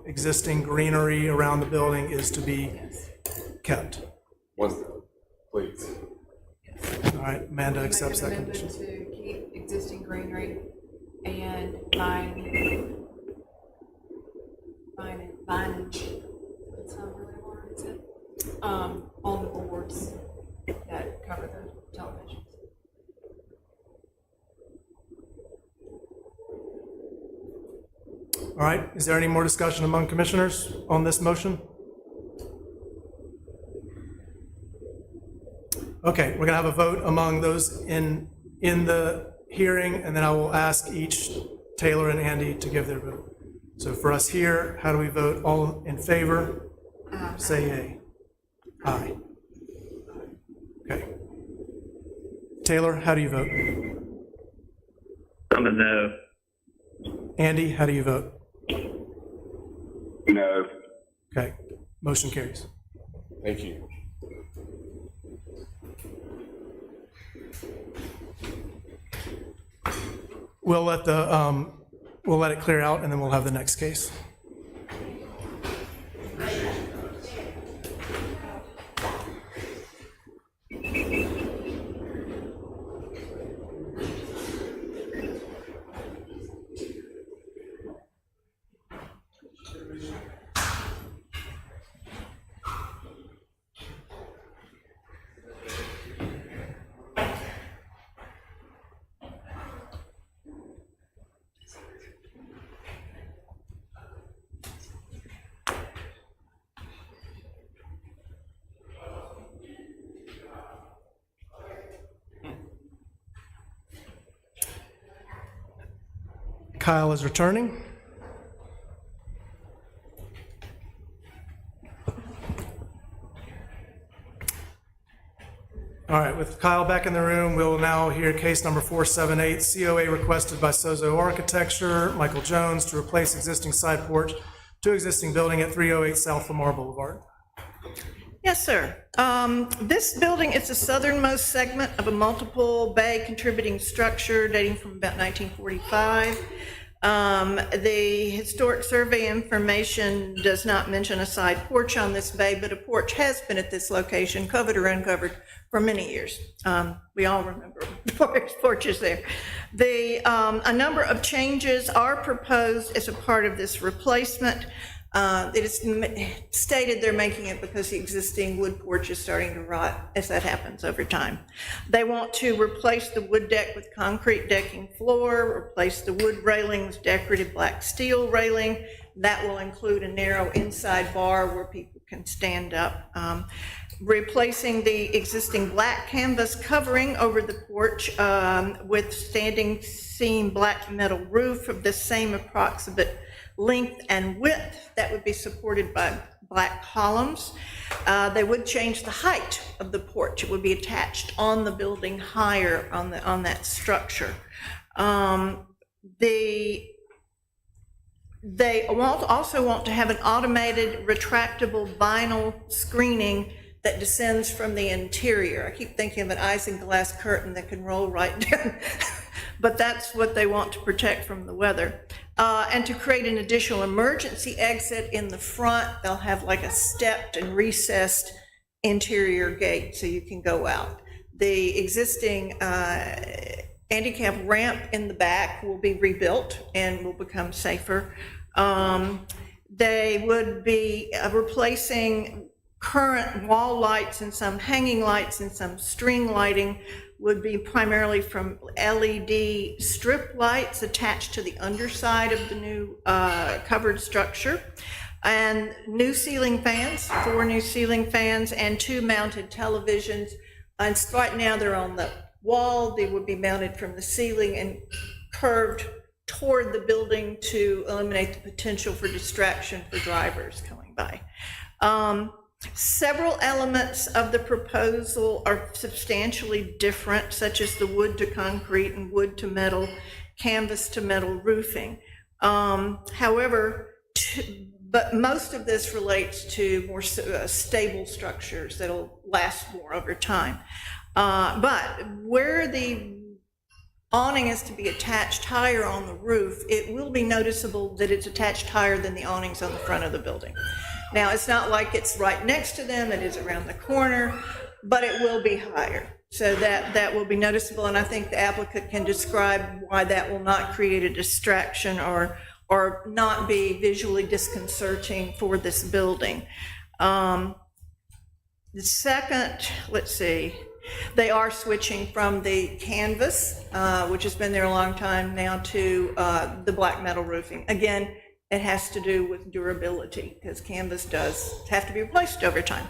existing greenery around the building is to be kept? Please. All right, Amanda accepts that Make an amendment condition. to keep existing greenery and vine, it's not really a word, is it? On the boards that cover the televisions. All right, is there any more discussion among commissioners on this motion? Okay, we're gonna have a vote among those in the hearing, and then I will ask each Taylor and Andy to give their vote. So for us here, how do we vote? All in favor? Say yea. Aye. Okay. Taylor, how do you vote? I'm a no. Andy, how do you vote? No. Okay, motion carries. Thank you. We'll let it clear out, and then we'll have the next case. Kyle is returning. All right, with Kyle back in the room, we'll now hear case number 478, COA requested by Sozo Architecture, Michael Jones, to replace existing side porch to existing building at 308 South Lamar Boulevard. Yes, sir. This building is the southernmost segment of a multiple bay contributing structure dating from about 1945. The historic survey information does not mention a side porch on this bay, but a porch has been at this location, covered or uncovered, for many years. We all remember porches there. A number of changes are proposed as a part of this replacement. It is stated they're making it because the existing wood porch is starting to rot, as that happens over time. They want to replace the wood deck with concrete decking floor, replace the wood railing with decorative black steel railing. That will include a narrow inside bar where people can stand up. Replacing the existing black canvas covering over the porch with standing seam black metal roof of the same approximate length and width that would be supported by black columns. They would change the height of the porch. It would be attached on the building higher on that structure. They also want to have an automated retractable vinyl screening that descends from the interior. I keep thinking of an isinglass curtain that can roll right down, but that's what they want to protect from the weather. And to create an additional emergency exit in the front, they'll have like a stepped and recessed interior gate so you can go out. The existing handicap ramp in the back will be rebuilt and will become safer. They would be replacing current wall lights and some hanging lights and some string lighting would be primarily from LED strip lights attached to the underside of the new covered structure. And new ceiling fans, 4 new ceiling fans and 2 mounted televisions. And right now they're on the wall. They would be mounted from the ceiling and curved toward the building to eliminate the potential for distraction for drivers coming by. Several elements of the proposal are substantially different, such as the wood to concrete and wood to metal, canvas to metal roofing. However, but most of this relates to more stable structures that'll last more over time. But where the awning is to be attached higher on the roof, it will be noticeable that it's attached higher than the awnings on the front of the building. Now, it's not like it's right next to them, it is around the corner, but it will be higher. So that will be noticeable, and I think the applicant can describe why that will not create a distraction or not be visually disconcerting for this building. The second, let's see, they are switching from the canvas, which has been there a long time now, to the black metal roofing. Again, it has to do with durability, because canvas does have to be replaced over time.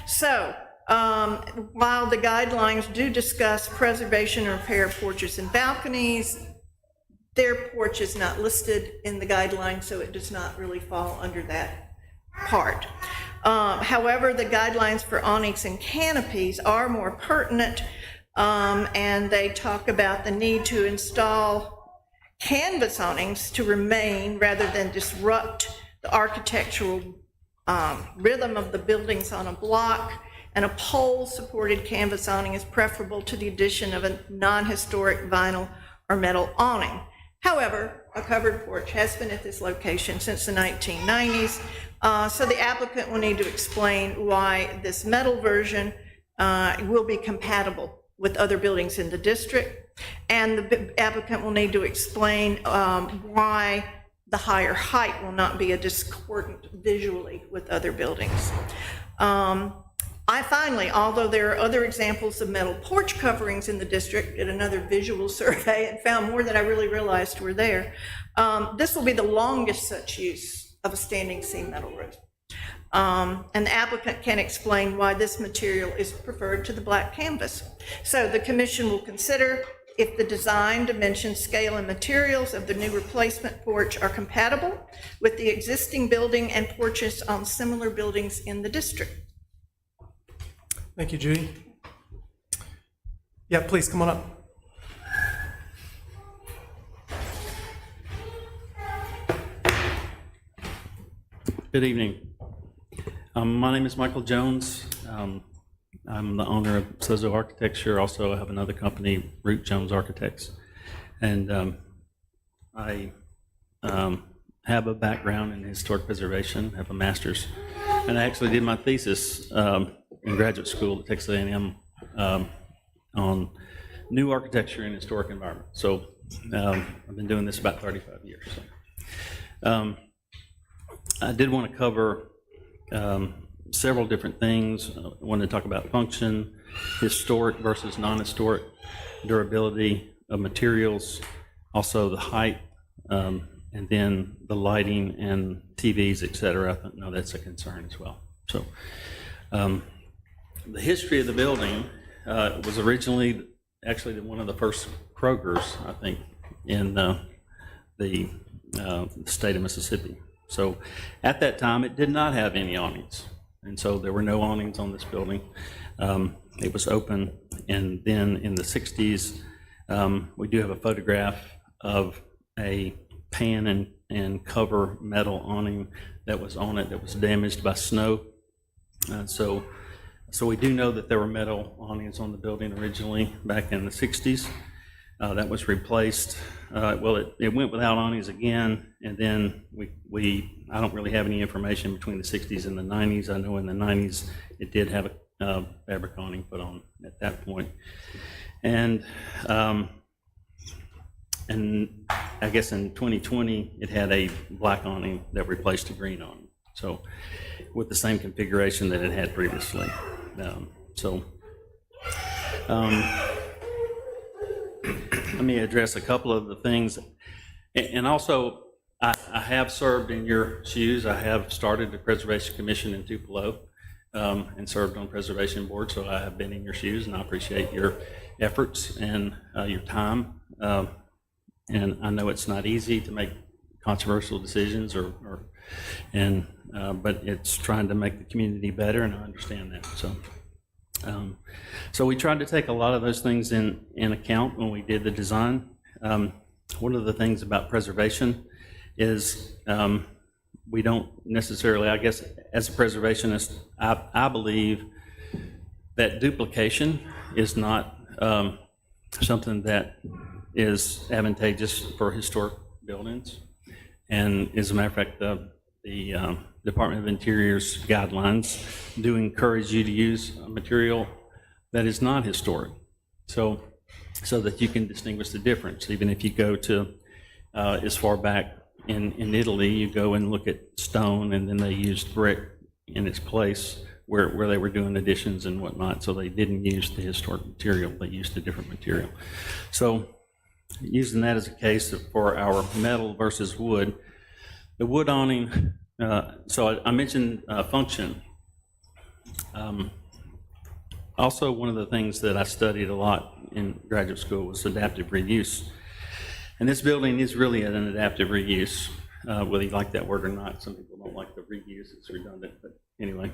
So while the guidelines do discuss preservation and repair of porches and balconies, their porch is not listed in the guidelines, so it does not really fall under that part. However, the guidelines for awnings and canopies are more pertinent, and they talk about the need to install canvas awnings to remain rather than disrupt the architectural rhythm of the buildings on a block, and a pole-supported canvas awning is preferable to the addition of a non-historic vinyl or metal awning. However, a covered porch has been at this location since the 1990s, so the applicant will need to explain why this metal version will be compatible with other buildings in the district, and the applicant will need to explain why the higher height will not be a discordant visually with other buildings. Finally, although there are other examples of metal porch coverings in the district, did another visual survey and found more than I really realized were there. This will be the longest such use of a standing seam metal roof. And the applicant can explain why this material is preferred to the black canvas. So the commission will consider if the design, dimension, scale, and materials of the new replacement porch are compatible with the existing building and porches on similar buildings in the district. Thank you, Judy. Yeah, please, come on up. Good evening. My name is Michael Jones. I'm the owner of Sozo Architecture. Also, I have another company, Root Jones Architects. And I have a background in historic preservation, have a master's. And I actually did my thesis in graduate school at Texas A&M on new architecture in historic environment. So I've been doing this about 35 years. So, I did want to cover several different things. I wanted to talk about function, historic versus non-historic, durability of materials, also the height, and then the lighting and TVs, et cetera. I know that's a concern as well. So the history of the building was originally actually one of the first Krogers, I think, in the state of Mississippi. So at that time, it did not have any awnings. And so there were no awnings on this building. It was open. And then in the 60s, we do have a photograph of a pan and cover metal awning that was on it that was damaged by snow. So we do know that there were metal awnings on the building originally back in the 60s. That was replaced. It went without awnings again, and then I don't really have any information between the 60s and the 90s. I know in the 90s it did have a fabric awning put on at that point. And I guess in 2020, it had a black awning that replaced a green awning. So with the same configuration that it had previously. Let me address a couple of the things. And also, I have served in your shoes. I have started the Preservation Commission in Tupelo and served on Preservation Board, so I have been in your shoes, and I appreciate your efforts and your time. And I know it's not easy to make controversial decisions but it's trying to make the community better, and I understand that. So we tried to take a lot of those things in account when we did the design. One of the things about preservation is we don't necessarily, I guess, as a preservationist, I believe that duplication is not something that is advantageous for historic buildings. And as a matter of fact, the Department of Interior's guidelines do encourage you to use a material that is not historic, so that you can distinguish the difference. Even if you go to as far back in Italy, you go and look at stone, and then they used brick in its place where they were doing additions and whatnot, so they didn't use the historic material, they used a different material. So using that as a case for our metal versus wood, the wood awning, so I mentioned function. Also, one of the things that I studied a lot in graduate school was adaptive reuse. And this building is really an adaptive reuse, whether you like that word or not. Some people don't like the reuse, it's redundant, but anyway.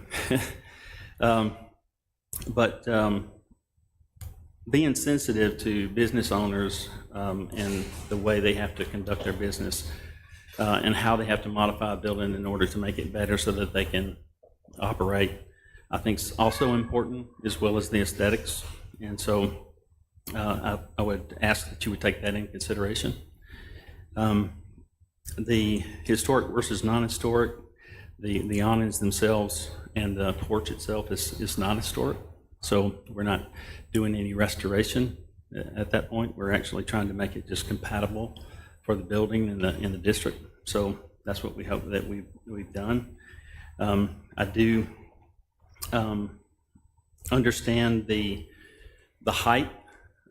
Being sensitive to business owners and the way they have to conduct their business and how they have to modify a building in order to make it better so that they can operate, I think is also important, as well as the aesthetics. And so I would ask that you would take that into consideration. The historic versus non-historic, the awnings themselves and the porch itself is not historic. So we're not doing any restoration at that point. We're actually trying to make it just compatible for the building in the district. So that's what we hope that we've done. I do understand the height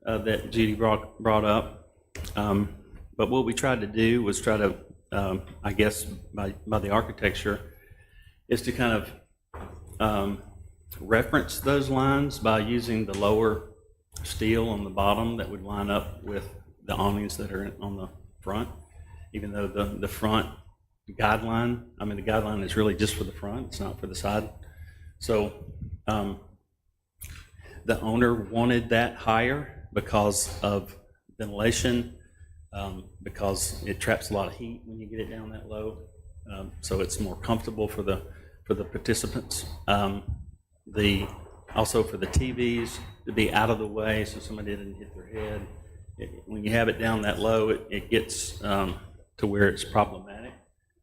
that Judy brought up, but what we tried to do was try to, I guess, by the architecture, is to kind of reference those lines by using the lower steel on the bottom that would line up with the awnings that are on the front, even though the front guideline, I mean, the guideline is really just for the front, it's not for the side. So the owner wanted that higher because of ventilation, because it traps a lot of heat when you get it down that low. So it's more comfortable for the participants. Also for the TVs to be out of the way so somebody didn't hit their head. When you have it down that low, it gets to where it's problematic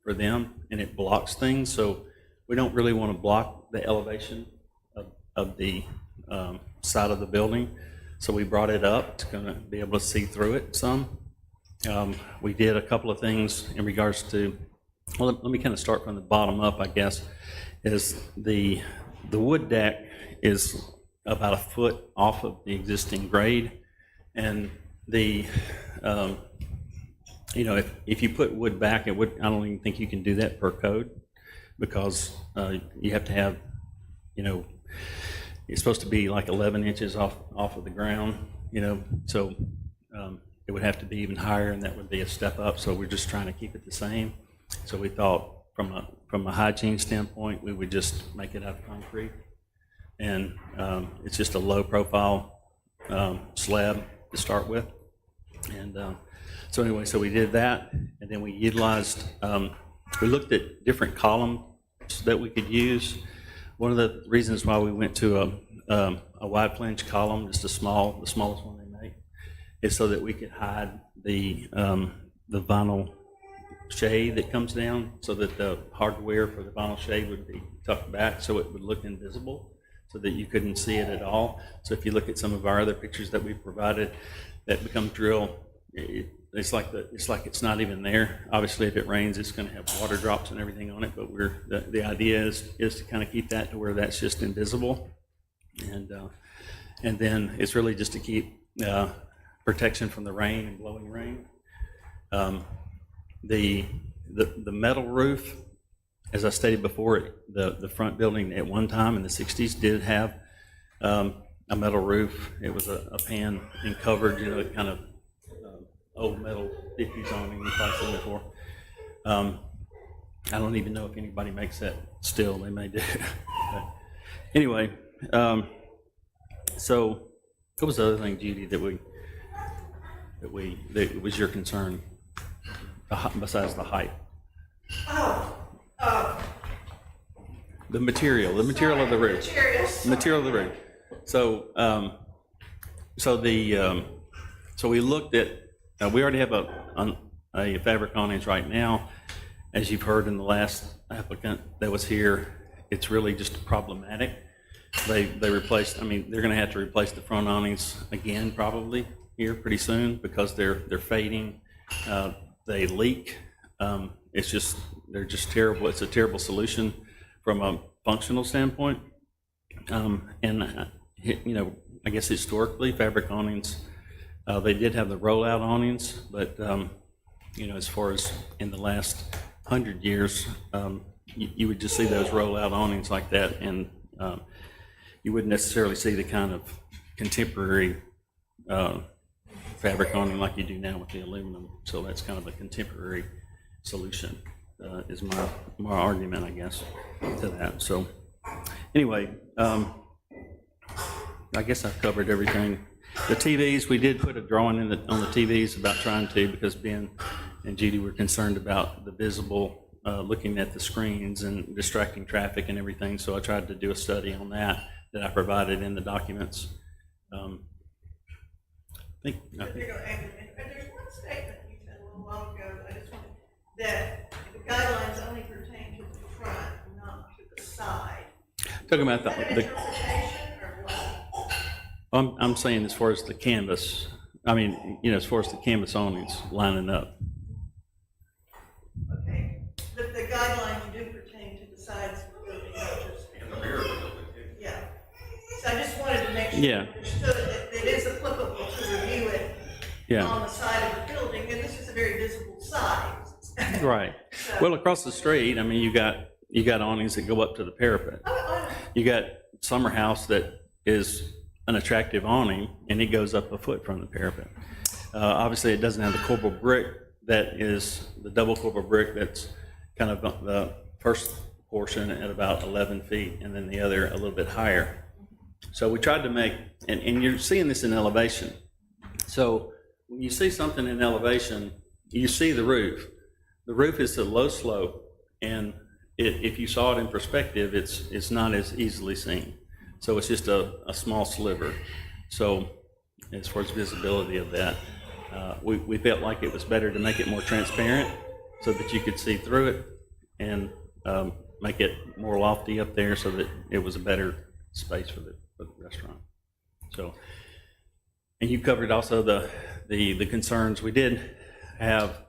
for them and it blocks things. So we don't really want to block the elevation of the side of the building. So we brought it up to kind of be able to see through it some. We did a couple of things in regards to, well, let me kind of start from the bottom up, I guess, is the wood deck is about a foot off of the existing grade. And if you put wood back, I don't even think you can do that per code, because you have to have, it's supposed to be like 11 inches off of the ground, so it would have to be even higher, and that would be a step up. So we're just trying to keep it the same. So we thought from a hygiene standpoint, we would just make it out of concrete, and it's just a low profile slab to start with. And so anyway, so we did that, and then we utilized, we looked at different columns that we could use. One of the reasons why we went to a wide flange column, just the smallest one they make, is so that we could hide the vinyl shade that comes down, so that the hardware for the vinyl shade would be tucked back so it would look invisible, so that you couldn't see it at all. So if you look at some of our other pictures that we've provided that become drill, it's like it's not even there. Obviously, if it rains, it's going to have water drops and everything on it. But the idea is to kind of keep that to where that's just invisible, and then it's really just to keep protection from the rain and blowing rain. The metal roof, as I stated before, the front building at one time in the 60s did have a metal roof. It was a pan and covered, kind of old metal 50s awning, you've probably seen before. I don't even know if anybody makes that still, they may do. But anyway, so what was the other thing, Judy, that was your concern, besides the height? The material of the roof. Material of the roof. So, so we looked at, we already have a fabric awnings right now. As you've heard in the last applicant that was here, it's really just problematic. They replaced, I mean, they're gonna have to replace the front awnings again probably here pretty soon because they're fading. They leak. They're just terrible. It's a terrible solution from a functional standpoint. And I guess historically, fabric awnings, they did have the rollout awnings, but as far as in the last 100 years, you would just see those rollout awnings like that, and you wouldn't necessarily see the kind of contemporary fabric awning like you do now with the aluminum. So that's kind of a contemporary solution, is my argument, I guess, to that. So anyway, I guess I've covered everything. The TVs, we did put a drawing on the TVs about trying to, because Ben and Judy were concerned about the visible, looking at the screens and distracting traffic and everything. So I tried to do a study on that I provided in the documents. I think There's one statement you said a little while ago, I just wanted, that the guidelines only pertain to the front, not to the side. talking about Is that an the interpretation or what? I'm saying as far as the canvas, I mean, as far as the canvas awnings lining up. Okay, the guidelines do pertain to the sides of the building, not just. And the rear of the building. Yeah, so I just wanted to make sure. Yeah. You understood that it is applicable to review it Yeah. on the side of the building, and this is a very visible side. Right. Well, across the street, I mean, you got awnings that go up to the parapet. You got Summer House that is an attractive awning, and it goes up a foot from the parapet. Obviously, it doesn't have the corbel brick that is the double corbel brick that's kind of the first portion at about 11 feet, and then the other a little bit higher. So we tried to make, and you're seeing this in elevation. So when you see something in elevation, you see the roof. The roof is a low slope, and if you saw it in perspective, it's not as easily seen. So it's just a small sliver. So as far as visibility of that, we felt like it was better to make it more transparent so that you could see through it, and make it more lofty up there so that it was a better space for the restaurant. So, and you covered also the concerns. We did have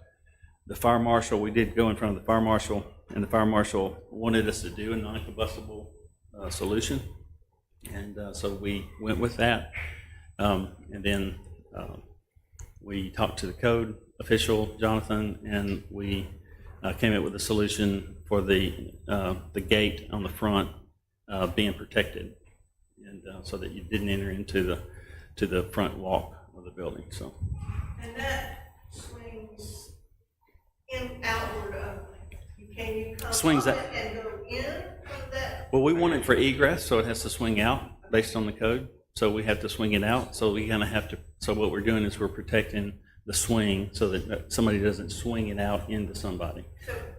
the fire marshal, we did go in front of the fire marshal, and the fire marshal wanted us to do a non-combustible solution. And so we went with that. And then we talked to the code official, Jonathan, and we came up with a solution for the gate on the front being protected, and so that you didn't enter into the front walk of the building. So. And that swings outward only. Can you come Swings up out. and go in from that? Well, we want it for egress, so it has to swing out based on the code. So we have to swing it out. So we kind of have to, so what we're doing is we're protecting the swing so that somebody doesn't swing it out into somebody.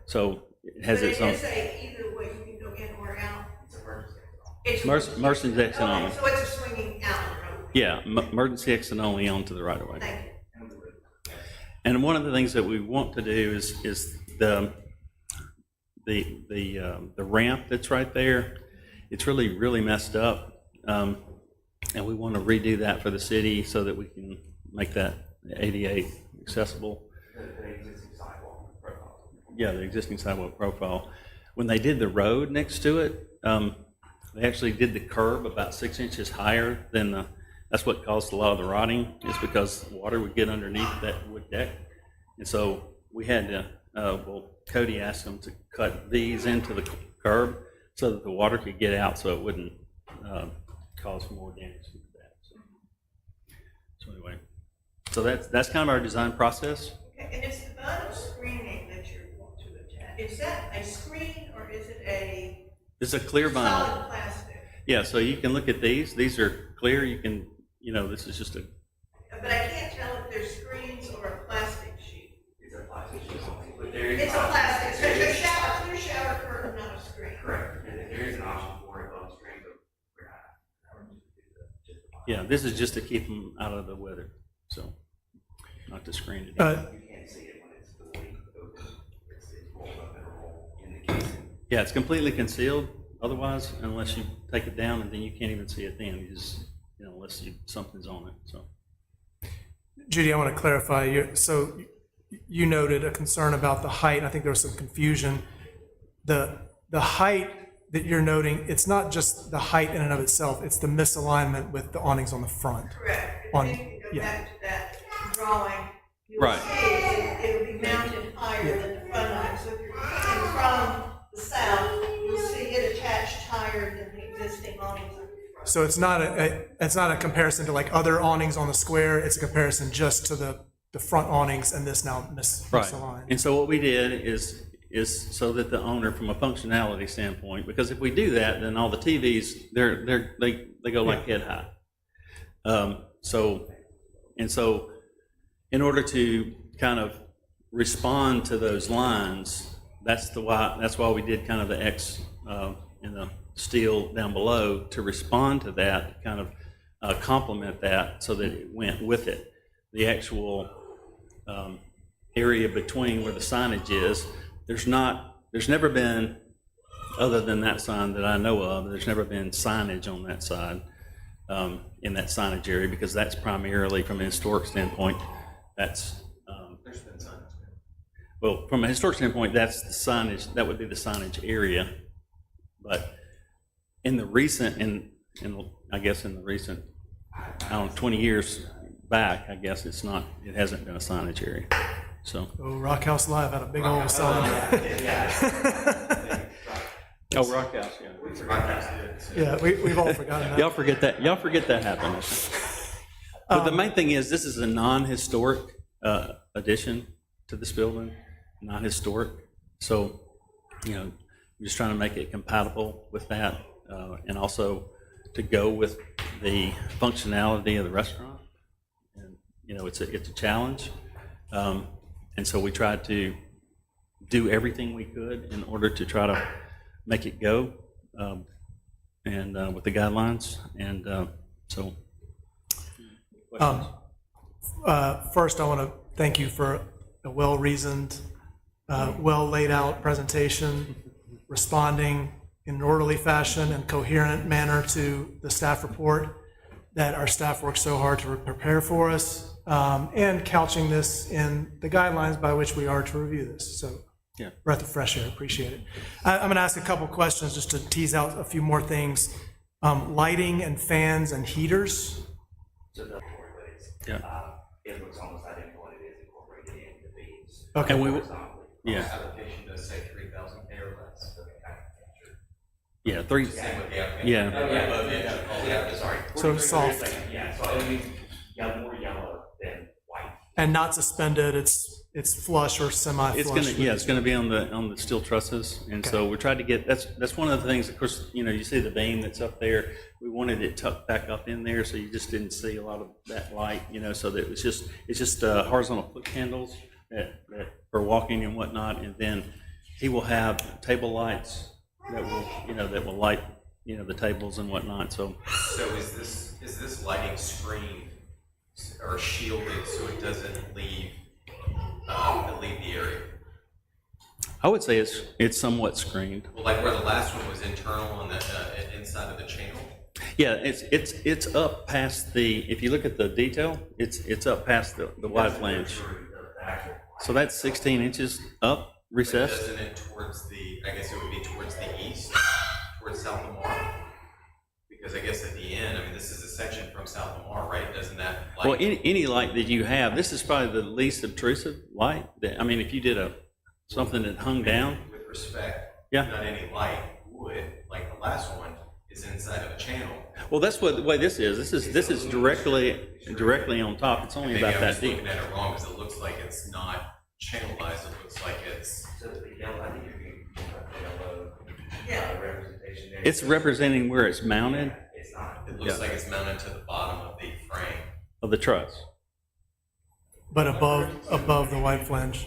So it has its own. But it is either way, you can go in or out. It's emergency. Emergency exit only. So it's a swinging outward only. Yeah, emergency exit only onto the right of way. Thank you. And one of the things that we want to do is the ramp that's right there. It's really messed up, and we want to redo that for the city so that we can make that ADA accessible. Yeah, the existing sidewalk profile. When they did the road next to it, they actually did the curb about 6 inches higher than that's what caused a lot of the rotting, is because water would get underneath that wood deck. And so we had to, Cody asked them to cut these into the curb so that the water could get out, so it wouldn't cause more damage to that. So anyway, so that's kind of our design process. Okay, and it's the vinyl screening that you're want to is that a screen or is it a It's a clear vinyl. solid plastic? Yeah, so you can look at these. These are clear. You can, this is just a, But I can't tell if they're screens or a plastic sheet. It's a plastic sheet. It's a plastic, so it's a clear shower curtain, not a screen. Correct. And there is an option for it on screen, but we're not. yeah, this is just to keep them out of the weather. So, not to screen it. You can't see it when it's fully open. It's rolled up in a roll in the casing. Yeah, it's completely concealed otherwise, unless you take it down, and then you can't even see it then. You just, unless something's on it, so. Judy, I want to clarify, so you noted a concern about the height. I think there was some confusion. The height that you're noting, it's not just the height in and of itself, it's the misalignment with the awnings on the front. Correct. If On- you can go yeah. back to that drawing, you'll Right. see it will be mounted higher than the front awning. So if you're coming from the south, you'll see it attached higher than the existing awnings on the front. So it's not a comparison to like other awnings on the square, it's a comparison just to the front awnings and this now Right. misaligned. And so what we did is so that the owner, from a functionality standpoint, because if we do that, then all the TVs, they go like head high. So in order to kind of respond to those lines, that's why we did kind of the X in the steel down below, to respond to that, kind of complement that so that it went with it. The actual area between where the signage is, there's never been, other than that sign that I know of, there's never been signage on that side, in that signage area, because that's primarily, from a historic standpoint, that's, There's been signage. well, from a historic standpoint, that's the signage, that would be the signage area. But in the recent, I guess in the recent, 20 years back, I guess it hasn't been a signage area, so. Oh, Rock House Live had a big old sign. Oh, Rock House, yeah. Yeah, we've all forgotten that. Y'all forget that happened. But the main thing is, this is a non-historic addition to this building, non-historic. So, we're just trying to make it compatible with that, and also to go with the functionality of the restaurant. And, it's a challenge. And so we tried to do everything we could in order to try to make it go, and with the guidelines. And so. First, I want to thank you for a well-reasoned, well-laid-out presentation, responding in an orderly fashion and coherent manner to the staff report that our staff worked so hard to prepare for us, and couching this in the guidelines by which we are to review this. So, Yeah. breath of fresh air, appreciate it. I'm going to ask a couple questions just to tease out a few more things. Lighting and fans and heaters. So the ways, Yeah. it looks almost identical, and it is incorporated in the beams. Okay. And we, Horizontally. yeah, Application does say 3,000 K or less. yeah, three, Same with the application. yeah. Sorry. So soft. Yeah, so I mean, more yellow than white. And not suspended, it's flush or semi-flush. It's gonna be on the steel trusses, and so we tried to get, that's one of the things, of course, you see the beam that's up there, we wanted it tucked back up in there, so you just didn't see a lot of that light, so that it's just horizontal foot candles that for walking and whatnot, and then he will have table lights that will light, the tables and whatnot, so. So is this lighting screened or shielded so it doesn't leave the area? I would say it's somewhat screened. Well, like where the last one was internal on the inside of the channel? Yeah, it's up past if you look at the detail, it's up past the wide flange. So that's 16 inches up, recessed. Doesn't it I guess it would be towards the east, towards South Lamar? Because I guess at the end, this is a section from South Lamar, right? Doesn't that light? Well, any light that you have, this is probably the least obtrusive light. If you did something that hung down. With respect, Yeah. not any light would, like the last one, is inside of a channel. Well, that's what the way this is. This is directly on top. It's only Maybe about I that was deep. looking at it wrong, because it looks like it's not channelized, it looks like it's. So the yellow, I think It's representing where it's mounted It's not. It looks Yeah. like it's mounted to the bottom of the frame. of the truss. But above the white flange.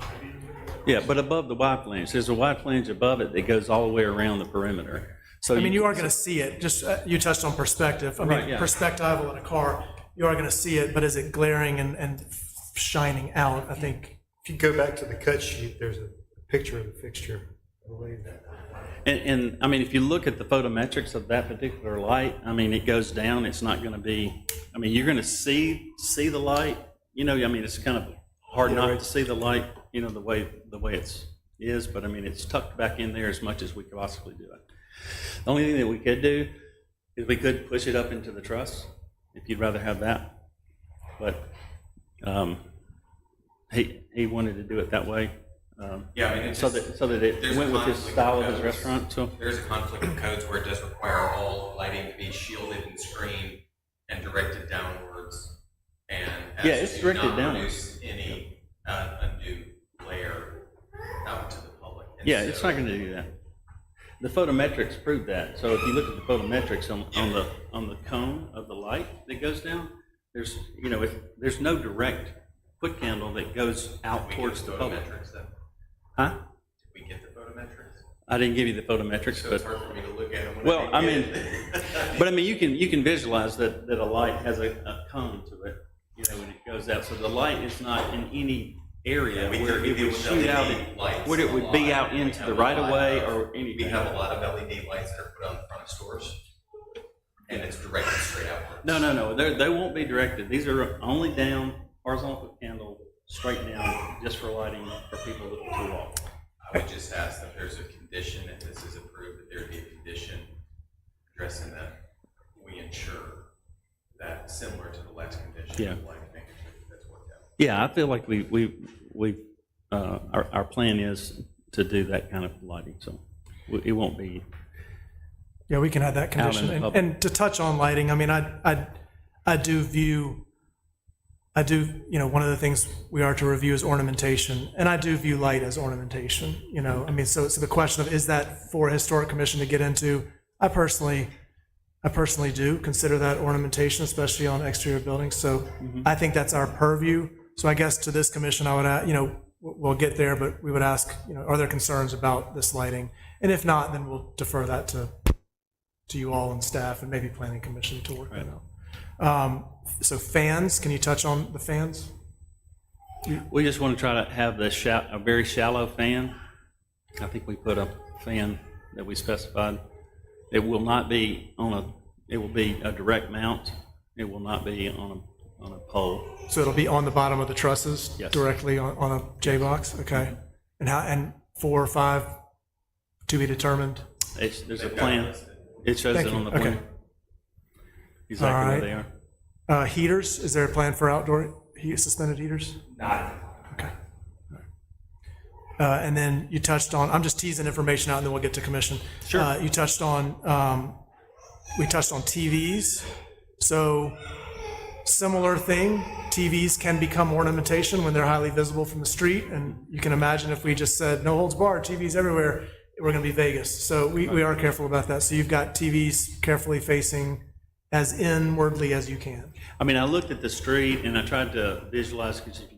Yeah, but above the wide flange, there's a wide flange above it that goes all the way around the perimeter. So I mean, you are going to see it, just, you touched on perspective. I Right, mean, yeah. perspectival in a car, you are going to see it, but is it glaring and shining out? I think, If you go back to the cut sheet, there's a picture of the fixture, I believe. And I mean, if you look at the photometrics of that particular light, I mean, it goes down, it's not gonna be, I mean, you're gonna see the light, you know, I mean, it's kind of hard not to see the light, you know, the way is, but I mean, it's tucked back in there as much as we could possibly do it. The only thing that we could do is we could push it up into the truss, if you'd rather have that. But, he wanted to do it that way. Yeah, I mean, it's So just- that it there's a went with his conflict style of of his codes. restaurant, so. There's a conflict of codes where it does require all lighting to be shielded and screened and directed downwards. And Yeah, as it's to directed not downwards. produce any undue glare out to the public. And Yeah, it's so- not going to do that. The photometrics prove that. So if you look at the photometrics on the cone of the light that goes down, there's, you know, there's no direct foot candle that goes out We towards get the public. photometrics though. Huh? Did we get the photometrics? I didn't give you the photometrics, So it's but, hard for me to look at them when well, I mean, get it. but I mean, you can visualize that a light has a cone to it, you know, when it goes out. So the light is not in any area We where do- we it deal would with shoot out, LED lights where it a would be lot. out We into have the a right of lot way of- or We anything. have a lot of LED lights that are put on the front of stores, and it's directed straight outwards. No, they won't be directed. These are only down, horizontal candle, straight down, just for lighting for people to walk. I would just ask that there's a condition, if this is approved, that there be a condition addressing that we ensure that similar to the last condition. Yeah. Like making sure that that's worked out. Yeah, I feel like our plan is to do that kind of lighting, so it won't be, yeah, we can add that Out in condition. the And, public. and to touch on lighting, I mean, I do, you know, one of the things we are to review is ornamentation, and I do view light as ornamentation, you know, I mean, so the question of, is that for a historic commission to get into? I personally do consider that ornamentation, especially on exterior buildings, so I think that's our purview. So I guess to this commission, I would, you know, we'll get there, but we would ask, you know, are there concerns about this lighting? And if not, then we'll defer that to you all and staff and maybe planning commission to work that out. So fans, can you touch on the fans? we just want to try to have a very shallow fan. I think we put a fan that we specified. It will not be it will be a direct mount. It will not be on a pole. So it'll be on the bottom of the trusses? Yes. Directly on a J-box? Okay. And 4 or 5 to be determined? There's a plan. It shows Thank it you. on the Okay. plan. Exactly All where right. they are. Heaters, is there a plan for outdoor suspended heaters? Not, Okay. And then you touched on, I'm just teasing information out and then we'll get to commission. Sure. You touched on, we touched on TVs. So similar thing, TVs can become ornamentation when they're highly visible from the street. And you can imagine if we just said, no holds barred, TVs everywhere, we're going to be Vegas. So we are careful about that. So you've got TVs carefully facing as inwardly as you can. I mean, I looked at the street and I tried to visualize, because you can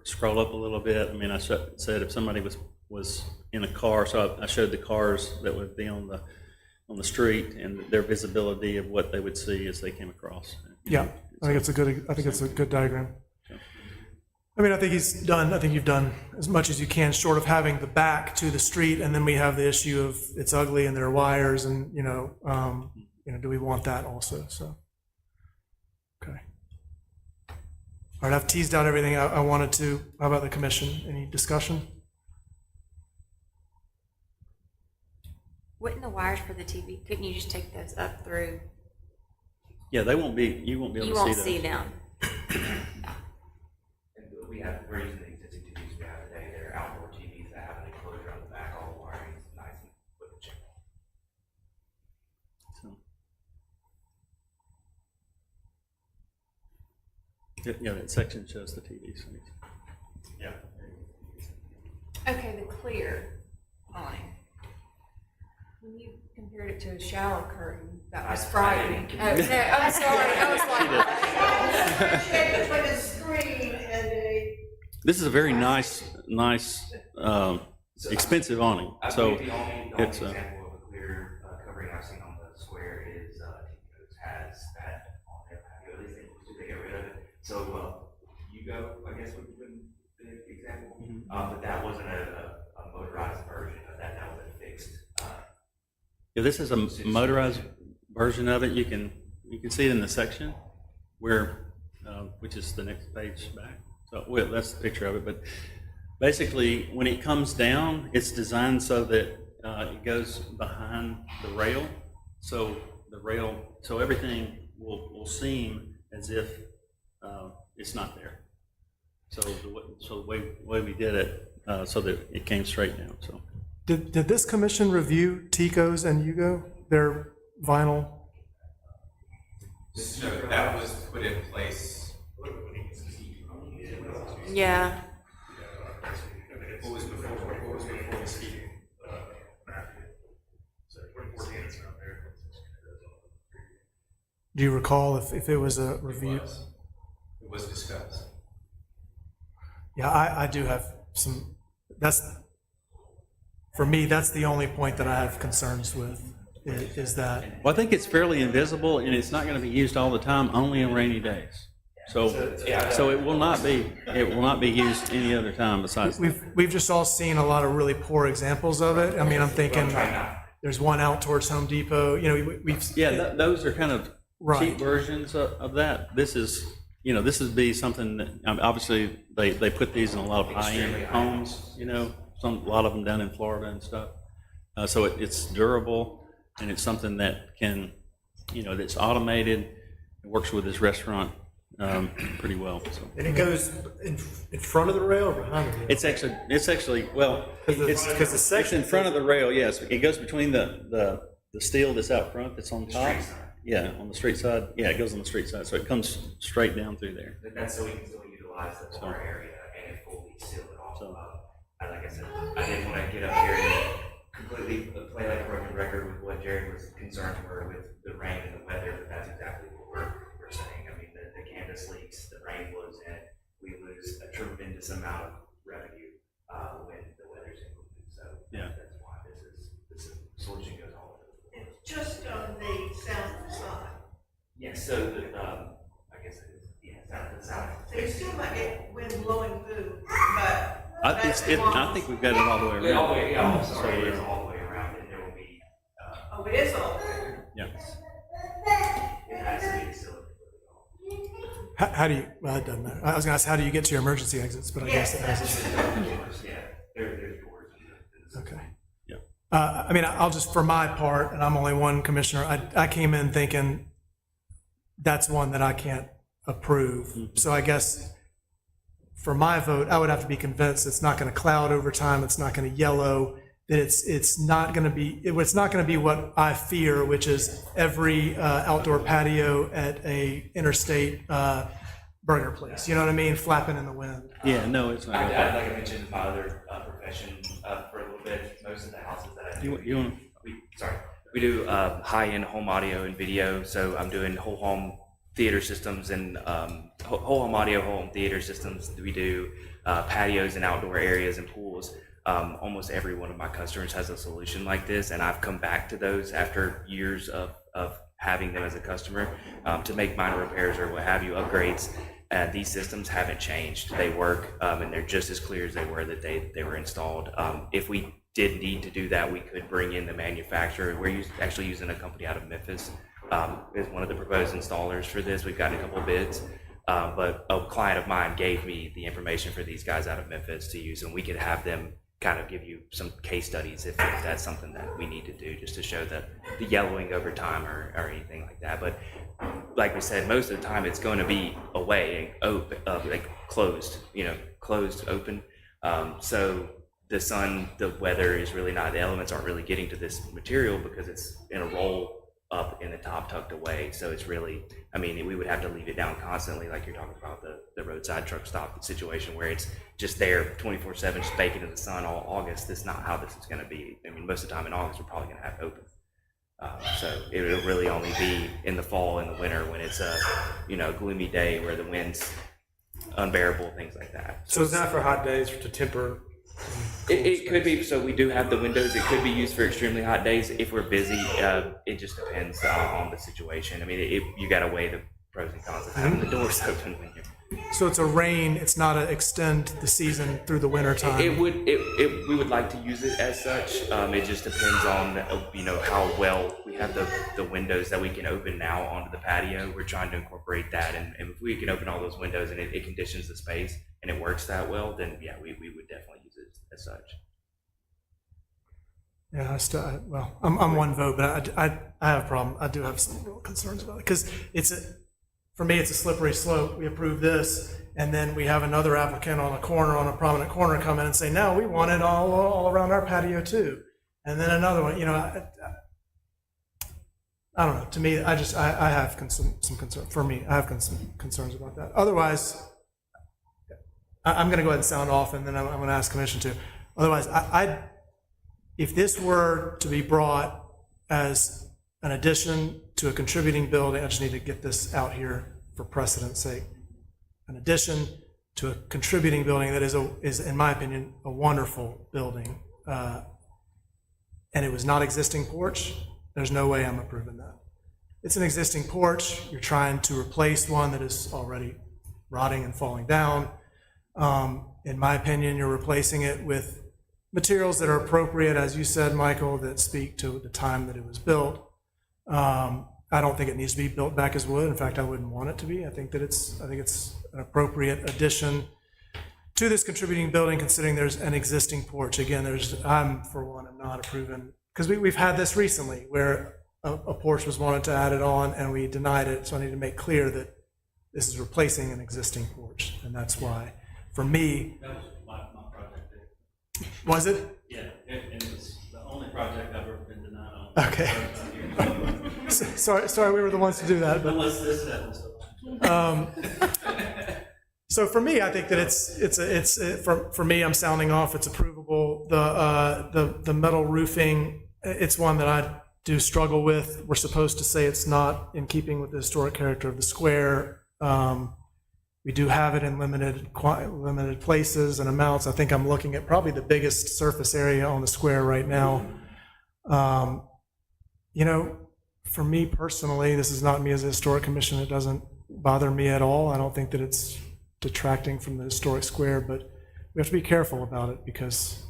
scroll up a little bit. I mean, I said if somebody was in a car, so I showed the cars that would be on the street and their visibility of what they would see as they came across. Yeah, I think it's a good diagram. I mean, I think you've done as much as you can, short of having the back to the street, and then we have the issue of it's ugly and there are wires, and do we want that also? So, okay. All right, I've teased out everything I wanted to. How about the commission? Any discussion? Wouldn't the wires for the TV, couldn't you just take those up through? Yeah, you won't be able to see those. You won't see them. and we're using the existing TVs we have today, they're outdoor TVs that have an enclosure on the back, all the wiring is nice and with the chip. Yeah, that section shows the TV. So Yeah. Okay, the clear line. When you configure compared it to a shower curtain. That was frightening. Oh, no, I'm sorry. I was like, Between a screen and a. This is a very nice, expensive awning. I So believe the only it's, example of a clear covering I've seen on the square is Tinko's has that on their patio. At least they get rid of it. So Yugo, I guess, would have been the example. But that wasn't a motorized version of that. That was a fixed. yeah, this is a motorized version of it. You can see it in the section where, which is the next page back. So well, that's the picture of it. But basically, when it comes down, it's designed so that it goes behind the rail. So everything will seem as if it's not there. So the way we did it, so that it came straight down. So Did this commission review Tico's and Yugo, their vinyl? So that was put in place. Yeah. What was before the ski? Do you recall if it was a review? It was discussed. Yeah, I do have some, for me, that's the only point that I have concerns with, is that. well, I think it's fairly invisible, and it's not going to be used all the time, only on rainy days. So it will not be used any other time besides that. We've just all seen a lot of really poor examples of it. I mean, I'm thinking, there's one out towards Home Depot, we've. Yeah, those are kind of Right. cheap versions of that. This is be something that, obviously, they put these in a lot of high-end homes, a lot of them down in Florida and stuff. So it's durable, and it's something that can, that's automated. It works with this restaurant pretty well. So. And it goes in front of the rail or behind the rail? It's actually well, Because the it's section in front of the rail. Yes, it goes between the steel that's out front, that's on top. Yeah, on the street side. Yeah, it goes on the street side, so it comes straight down through there. That's so we can still utilize the bar area and fully seal it off. Like I said, I didn't want to get up here and completely play like a broken record with what Jared was concerned were with the rain and the weather, but that's exactly what we're saying. I mean, the canvas leaks, the rain blows in, we lose a tremendous amount of revenue when the weather's included. So Yeah. that's why this solution goes all over the board. It's just on the south side. Yes, so I guess it is, the south. So you still might get wind blowing through, but. I think we've got it all the way around. All the way, yeah, I'm sorry, it is all the way around, and there will be, Oh, it is all there. Yeah. it has to be still. How do you, well, it doesn't matter. I was gonna ask, how do you get to your emergency exits, but I guess it has. Yeah, there's doors. Okay. Yeah. I mean, I'll just, for my part, and I'm only one commissioner, I came in thinking that's one that I can't approve. So I guess for my vote, I would have to be convinced it's not going to cloud over time, it's not going to yellow, that it's not going to be what I fear, which is every outdoor patio at a interstate burger place. You know what I mean? Flapping in the wind. Yeah, no, it's not. I'd like to mention my other profession for a little bit. Most of the houses that I do, we do high-end home audio and video. So I'm doing whole home theater systems and whole home audio, whole home theater systems. We do patios and outdoor areas and pools. Almost every one of my customers has a solution like this, and I've come back to those after years of having them as a customer to make minor repairs or what have you, upgrades. These systems haven't changed. They work, and they're just as clear as they were that they were installed. If we did need to do that, we could bring in the manufacturer. We're actually using a company out of Memphis as one of the proposed installers for this. We've got a couple of bids, but a client of mine gave me the information for these guys out of Memphis to use, and we could have them kind of give you some case studies if that's something that we need to do, just to show the yellowing over time or anything like that. But like we said, most of the time it's going to be away, open, like closed, closed, open. So the sun, the weather is really not, the elements aren't really getting to this material because it's in a roll up in the top tucked away. So it's really, I mean, we would have to leave it down constantly, like you're talking about the roadside truck stop situation where it's just there 24/7, just baking in the sun all August. That's not how this is going to be. I mean, most of the time in August, we're probably going to have it open. So it will really only be in the fall and the winter when it's a, gloomy day where the wind's unbearable, things like that. So it's not for hot days to temper? It could be, so we do have the windows, it could be used for extremely hot days if we're busy. It just depends on the situation. I mean, you gotta weigh the pros and cons of having the doors open when you're. So it's a rain, it's not to extend the season through the winter time? We would like to use it as such. It just depends on, how well we have the windows that we can open now onto the patio. We're trying to incorporate that, and if we can open all those windows and it conditions the space and it works that well, then yeah, we would definitely use it as such. Yeah, I'm one vote, but I have a problem. I do have some real concerns about it, because for me, it's a slippery slope. We approve this, and then we have another applicant on a prominent corner, come in and say, no, we want it all around our patio too. And then another one, I don't know. To me, I have some concern. For me, I have some concerns about that. Otherwise, I'm going to go ahead and sound off, and then I'm going to ask Commission to. Otherwise, if this were to be brought as an addition to a contributing building, I just need to get this out here for precedent's sake. An addition to a contributing building that is, in my opinion, a wonderful building, and it was not existing porch, there's no way I'm approving that. It's an existing porch. You're trying to replace one that is already rotting and falling down. In my opinion, you're replacing it with materials that are appropriate, as you said, Michael, that speak to the time that it was built. I don't think it needs to be built back as wood. In fact, I wouldn't want it to be. I think it's an appropriate addition to this contributing building, considering there's an existing porch. Again, I'm not approving, because we've had this recently where a porch was wanted to add it on and we denied it. So I need to make clear that this is replacing an existing porch, and that's why, for me. That was my project there. Was it? Yeah, and it's the only project I've ever been denied on. Okay. Sorry, we were the ones to do that. But, unless this happens. so for me, I think that for me, I'm sounding off. It's approvable. The metal roofing, it's one that I do struggle with. We're supposed to say it's not in keeping with the historic character of the square. We do have it in limited places and amounts. I think I'm looking at probably the biggest surface area on the square right now. For me personally, this is not me as a historic commission. It doesn't bother me at all. I don't think that it's detracting from the historic square, but we have to be careful about it because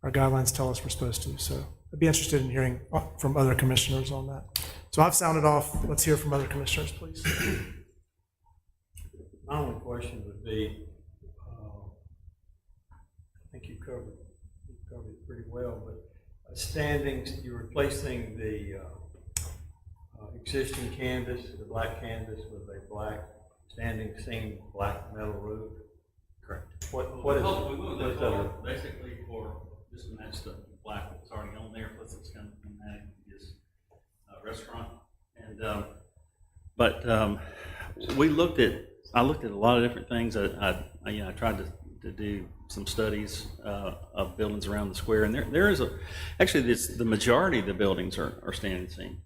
our guidelines tell us we're supposed to. So I'd be interested in hearing from other commissioners on that. So I've sounded off. Let's hear from other commissioners, please. My only question would be, I think you covered it pretty well, but standings, you're replacing the existing canvas, the black canvas, with a black standing seam black metal roof. Correct. What is we will go forward basically for just to match the black that's already on there, plus it's going to be matched with this restaurant. And I looked at a lot of different things. I tried to do some studies of buildings around the square, and there is the majority of the buildings are standing seam.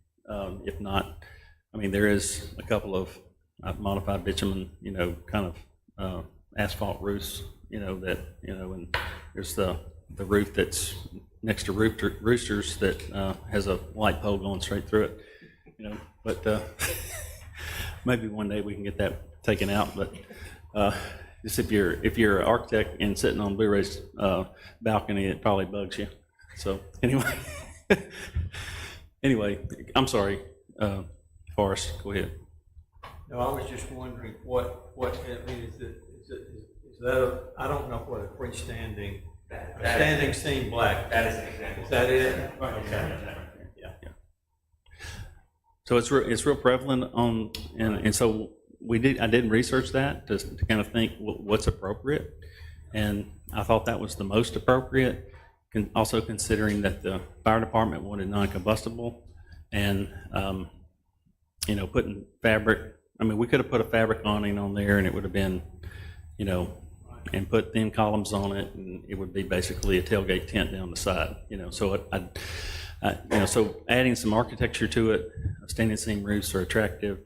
If not, there is a couple of modified bitumen, kind of asphalt roofs, that, and there's the roof that's next to Roosters that has a light pole going straight through it, but maybe one day we can get that taken out. But just if you're an architect and sitting on Blue Ray's balcony, it probably bugs you. So anyway, I'm sorry, Forrest, go ahead. No, I was just wondering is that I don't know what a freestanding, standing seam black. That is an example. Is that it? Okay. Yeah. So it's real prevalent on, and so I did research that to kind of think what's appropriate, and I thought that was the most appropriate. Also considering that the fire department wanted non-combustible, and putting fabric. We could have put a fabric awning on there, and it would have been, and put thin columns on it, and it would be basically a tailgate tent down the side. So So adding some architecture to it, standing seam roofs are attractive.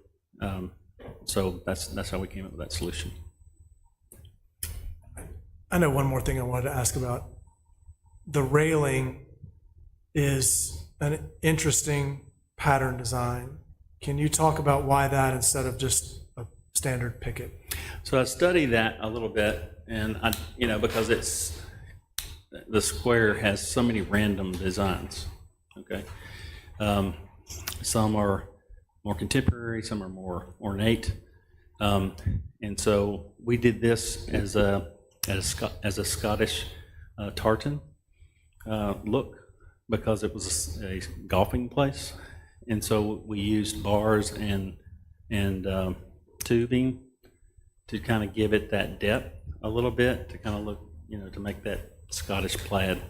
So that's how we came up with that solution. I know one more thing I wanted to ask about. The railing is an interesting pattern design. Can you talk about why that instead of just a standard picket? So I studied that a little bit, and because the square has so many random designs, okay? Some are more contemporary, some are more ornate. And so we did this as a Scottish tartan look, because it was a golfing place. And so we used bars and tubing to kind of give it that depth a little bit, to kind of look, to make that Scottish plaid.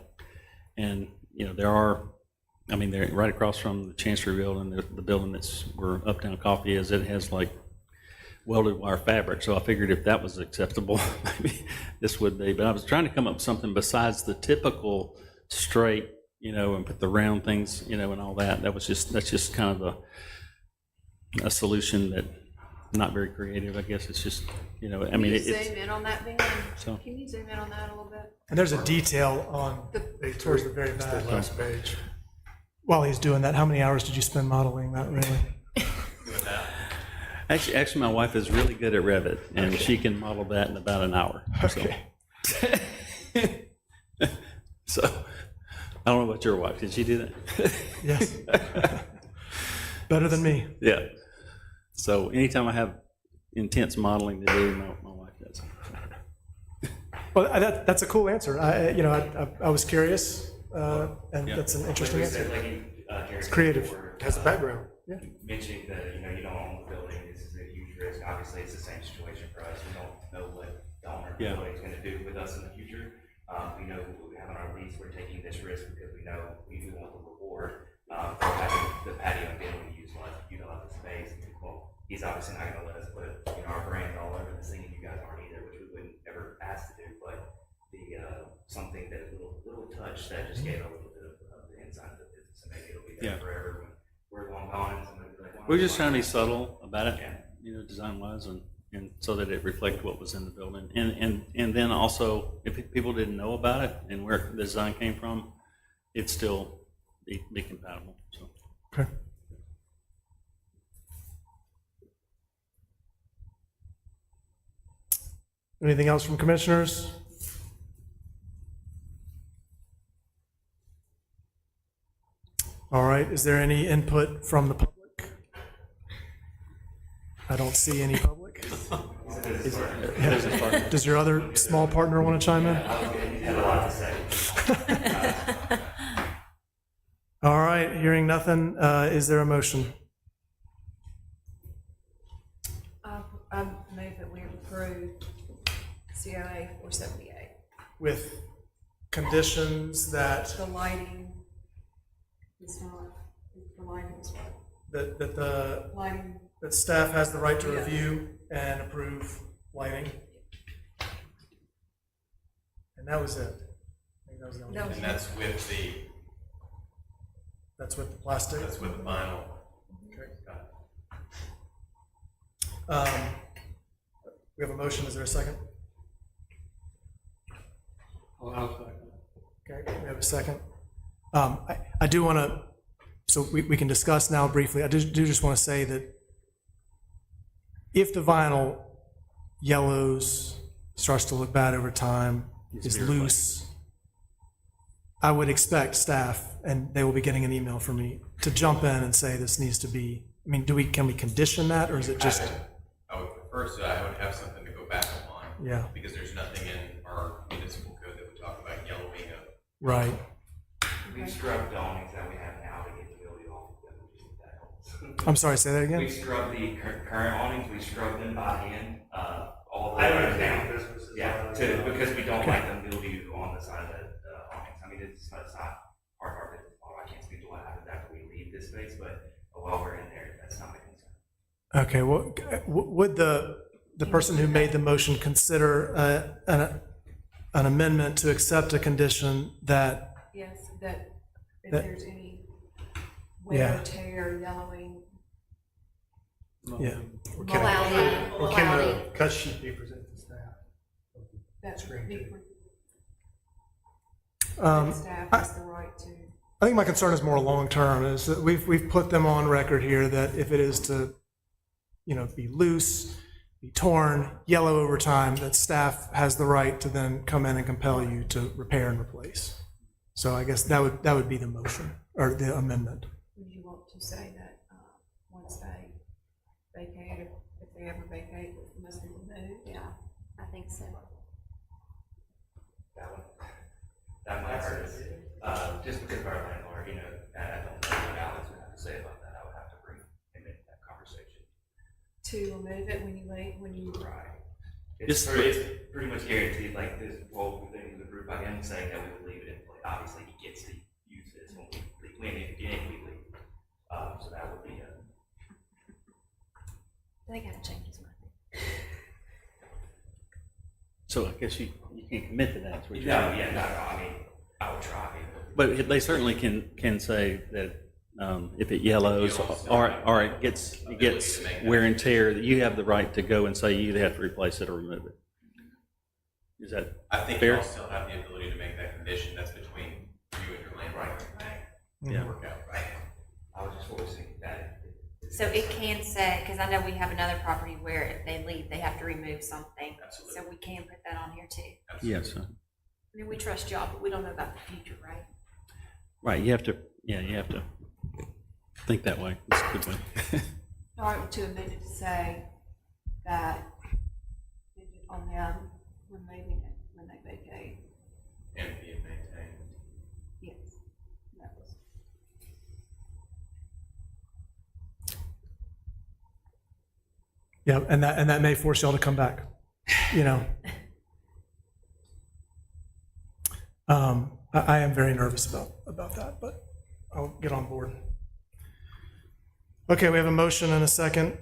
And, they're right across from the Chancery Building, the building that's where Uptown Coffee is, it has like welded wire fabric. So I figured if that was acceptable, maybe this would be. But I was trying to come up with something besides the typical straight, and put the round things, and all that. That's just kind of a solution that not very creative, I guess. It's just, Can you zoom in on that, Van? So- Can you zoom in on that a little bit? And there's a detail on, towards the very It's back. the last page. While he's doing that, how many hours did you spend modeling that really? Actually, my wife is really good at Revit, and she can model that in about an hour. Okay. So I don't know about your wife. Did she do that? Yes. Better than me. Yeah. So anytime I have intense modeling to do, my wife does. Well, that's a cool answer. I was curious, and that's an interesting answer. It's creative. Has the background. Yeah. Mentioning that, you don't own the building, this is a huge risk. Obviously, it's the same situation for us. We don't know what the owner of the Yeah. building is going to do with us in the future. We know what we have on our lease, we're taking this risk because we know we want the reward for having the patio and being able to utilize the space. Well, he's obviously not going to let us put our brand all over this thing, and you guys aren't either, which we wouldn't ever ask to do. But something that a little touch that just gave a little bit of the inside of the business, and maybe it'll be there Yeah. forever when we're long gone and somebody's like, We're just trying to be subtle about it, Yeah. design-wise, and so that it reflects what was in the building. And then also, if people didn't know about it and where the design came from, it'd still be compatible, so. Okay. Anything else from commissioners? All right, is there any input from the public? I don't see any public. Does your other small partner want to chime in? Had a lot to say. All right, hearing nothing, is there a motion? I move that we approve COA 478. With conditions that, The lighting is not, the lighting is what? that that staff has the right to review and approve lighting? And that was it? I think that was the only- And that's with the, That's with the plastic? that's with the vinyl. We have a motion, is there a second? Okay, we have a second. I do want to, so we can discuss now briefly, I do just want to say that if the vinyl yellows, starts to look bad over time, is loose, I would expect staff, and they will be getting an email from me, to jump in and say this needs to be, I mean, can we condition that, or is it just? I would prefer so I would have something to go back upon. Yeah. Because there's nothing in our municipal code that would talk about yellow being a. Right. We've scrubbed the awnings that we have now to get the building off of them, which is that helps. I'm sorry, say that We again? scrubbed the current awnings, we scrubbed them by hand, all the way down. Yeah, because we don't like the mildew on the side of the awnings. I mean, it's not part of our business model. I can't speak to what happens after we leave this space, but while we're in there, that's not a concern. Okay, well, would the person who made the motion consider an amendment to accept a condition that, Yes, that if That- there's any wear, tear, yellowing. Yeah. Or can the cut sheet be presented to staff? That's Screen big. I Staff has the right to. think my concern is more long-term, is that we've put them on record here that if it is to, be loose, be torn, yellow over time, that staff has the right to then come in and compel you to repair and replace. So I guess that would be the motion, or the amendment. Would you want to say that, once they vacate, if they ever vacate, it must be removed? Yeah, I think so. That might hurt us, just because of our landlord, I don't know what Alex would have to say about that, I would have to bring him into that conversation. To remove it when you leave, when you. Right. It's pretty much guaranteed, like this, well, the thing was approved by him saying that we would leave it in place, obviously he gets to use this when we leave, we leave. So that would be They gotta change his mind. So I guess you can't commit to that. is what you're no, saying. yeah, no, I mean, I would try. But they certainly can say that if it yellows or it gets wear and tear, that you have the right to go and say you either have to replace it or remove it. Is that I think fair? you still have the ability to make that condition. That's between you and your landlord. Yeah. Work out, right? I was just voicing that. So it can say, because I know we have another property where if they leave, they have to remove something. Absolutely. So we can put that on here too. Yes. I mean, we trust y'all, but we don't know about the future, right? Right. You have to think that way. That's a good way. All right, to amend it to say that on them removing it when they vacate. And being maintained. Yes. That was. Yeah, and that may force y'all to come back, I am very nervous about that, but I'll get on board. Okay, we have a motion and a second.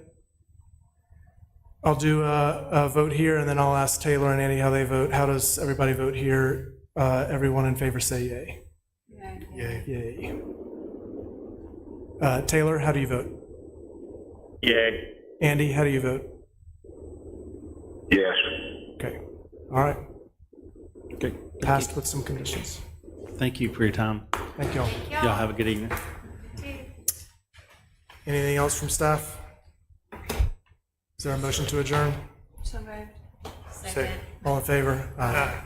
I'll do a vote here, and then I'll ask Taylor and Annie how they vote. How does everybody vote here? Everyone in favor say yay. Yeah. Yay. Taylor, how do you vote? Yay. Andy, how do you vote? Yes. Okay, all right, Okay. passed with some conditions. Thank you for your time. Thank y'all. Y'all have a good evening. Anything else from staff? Is there a motion to adjourn? So moved. Second. All in favor? Aye.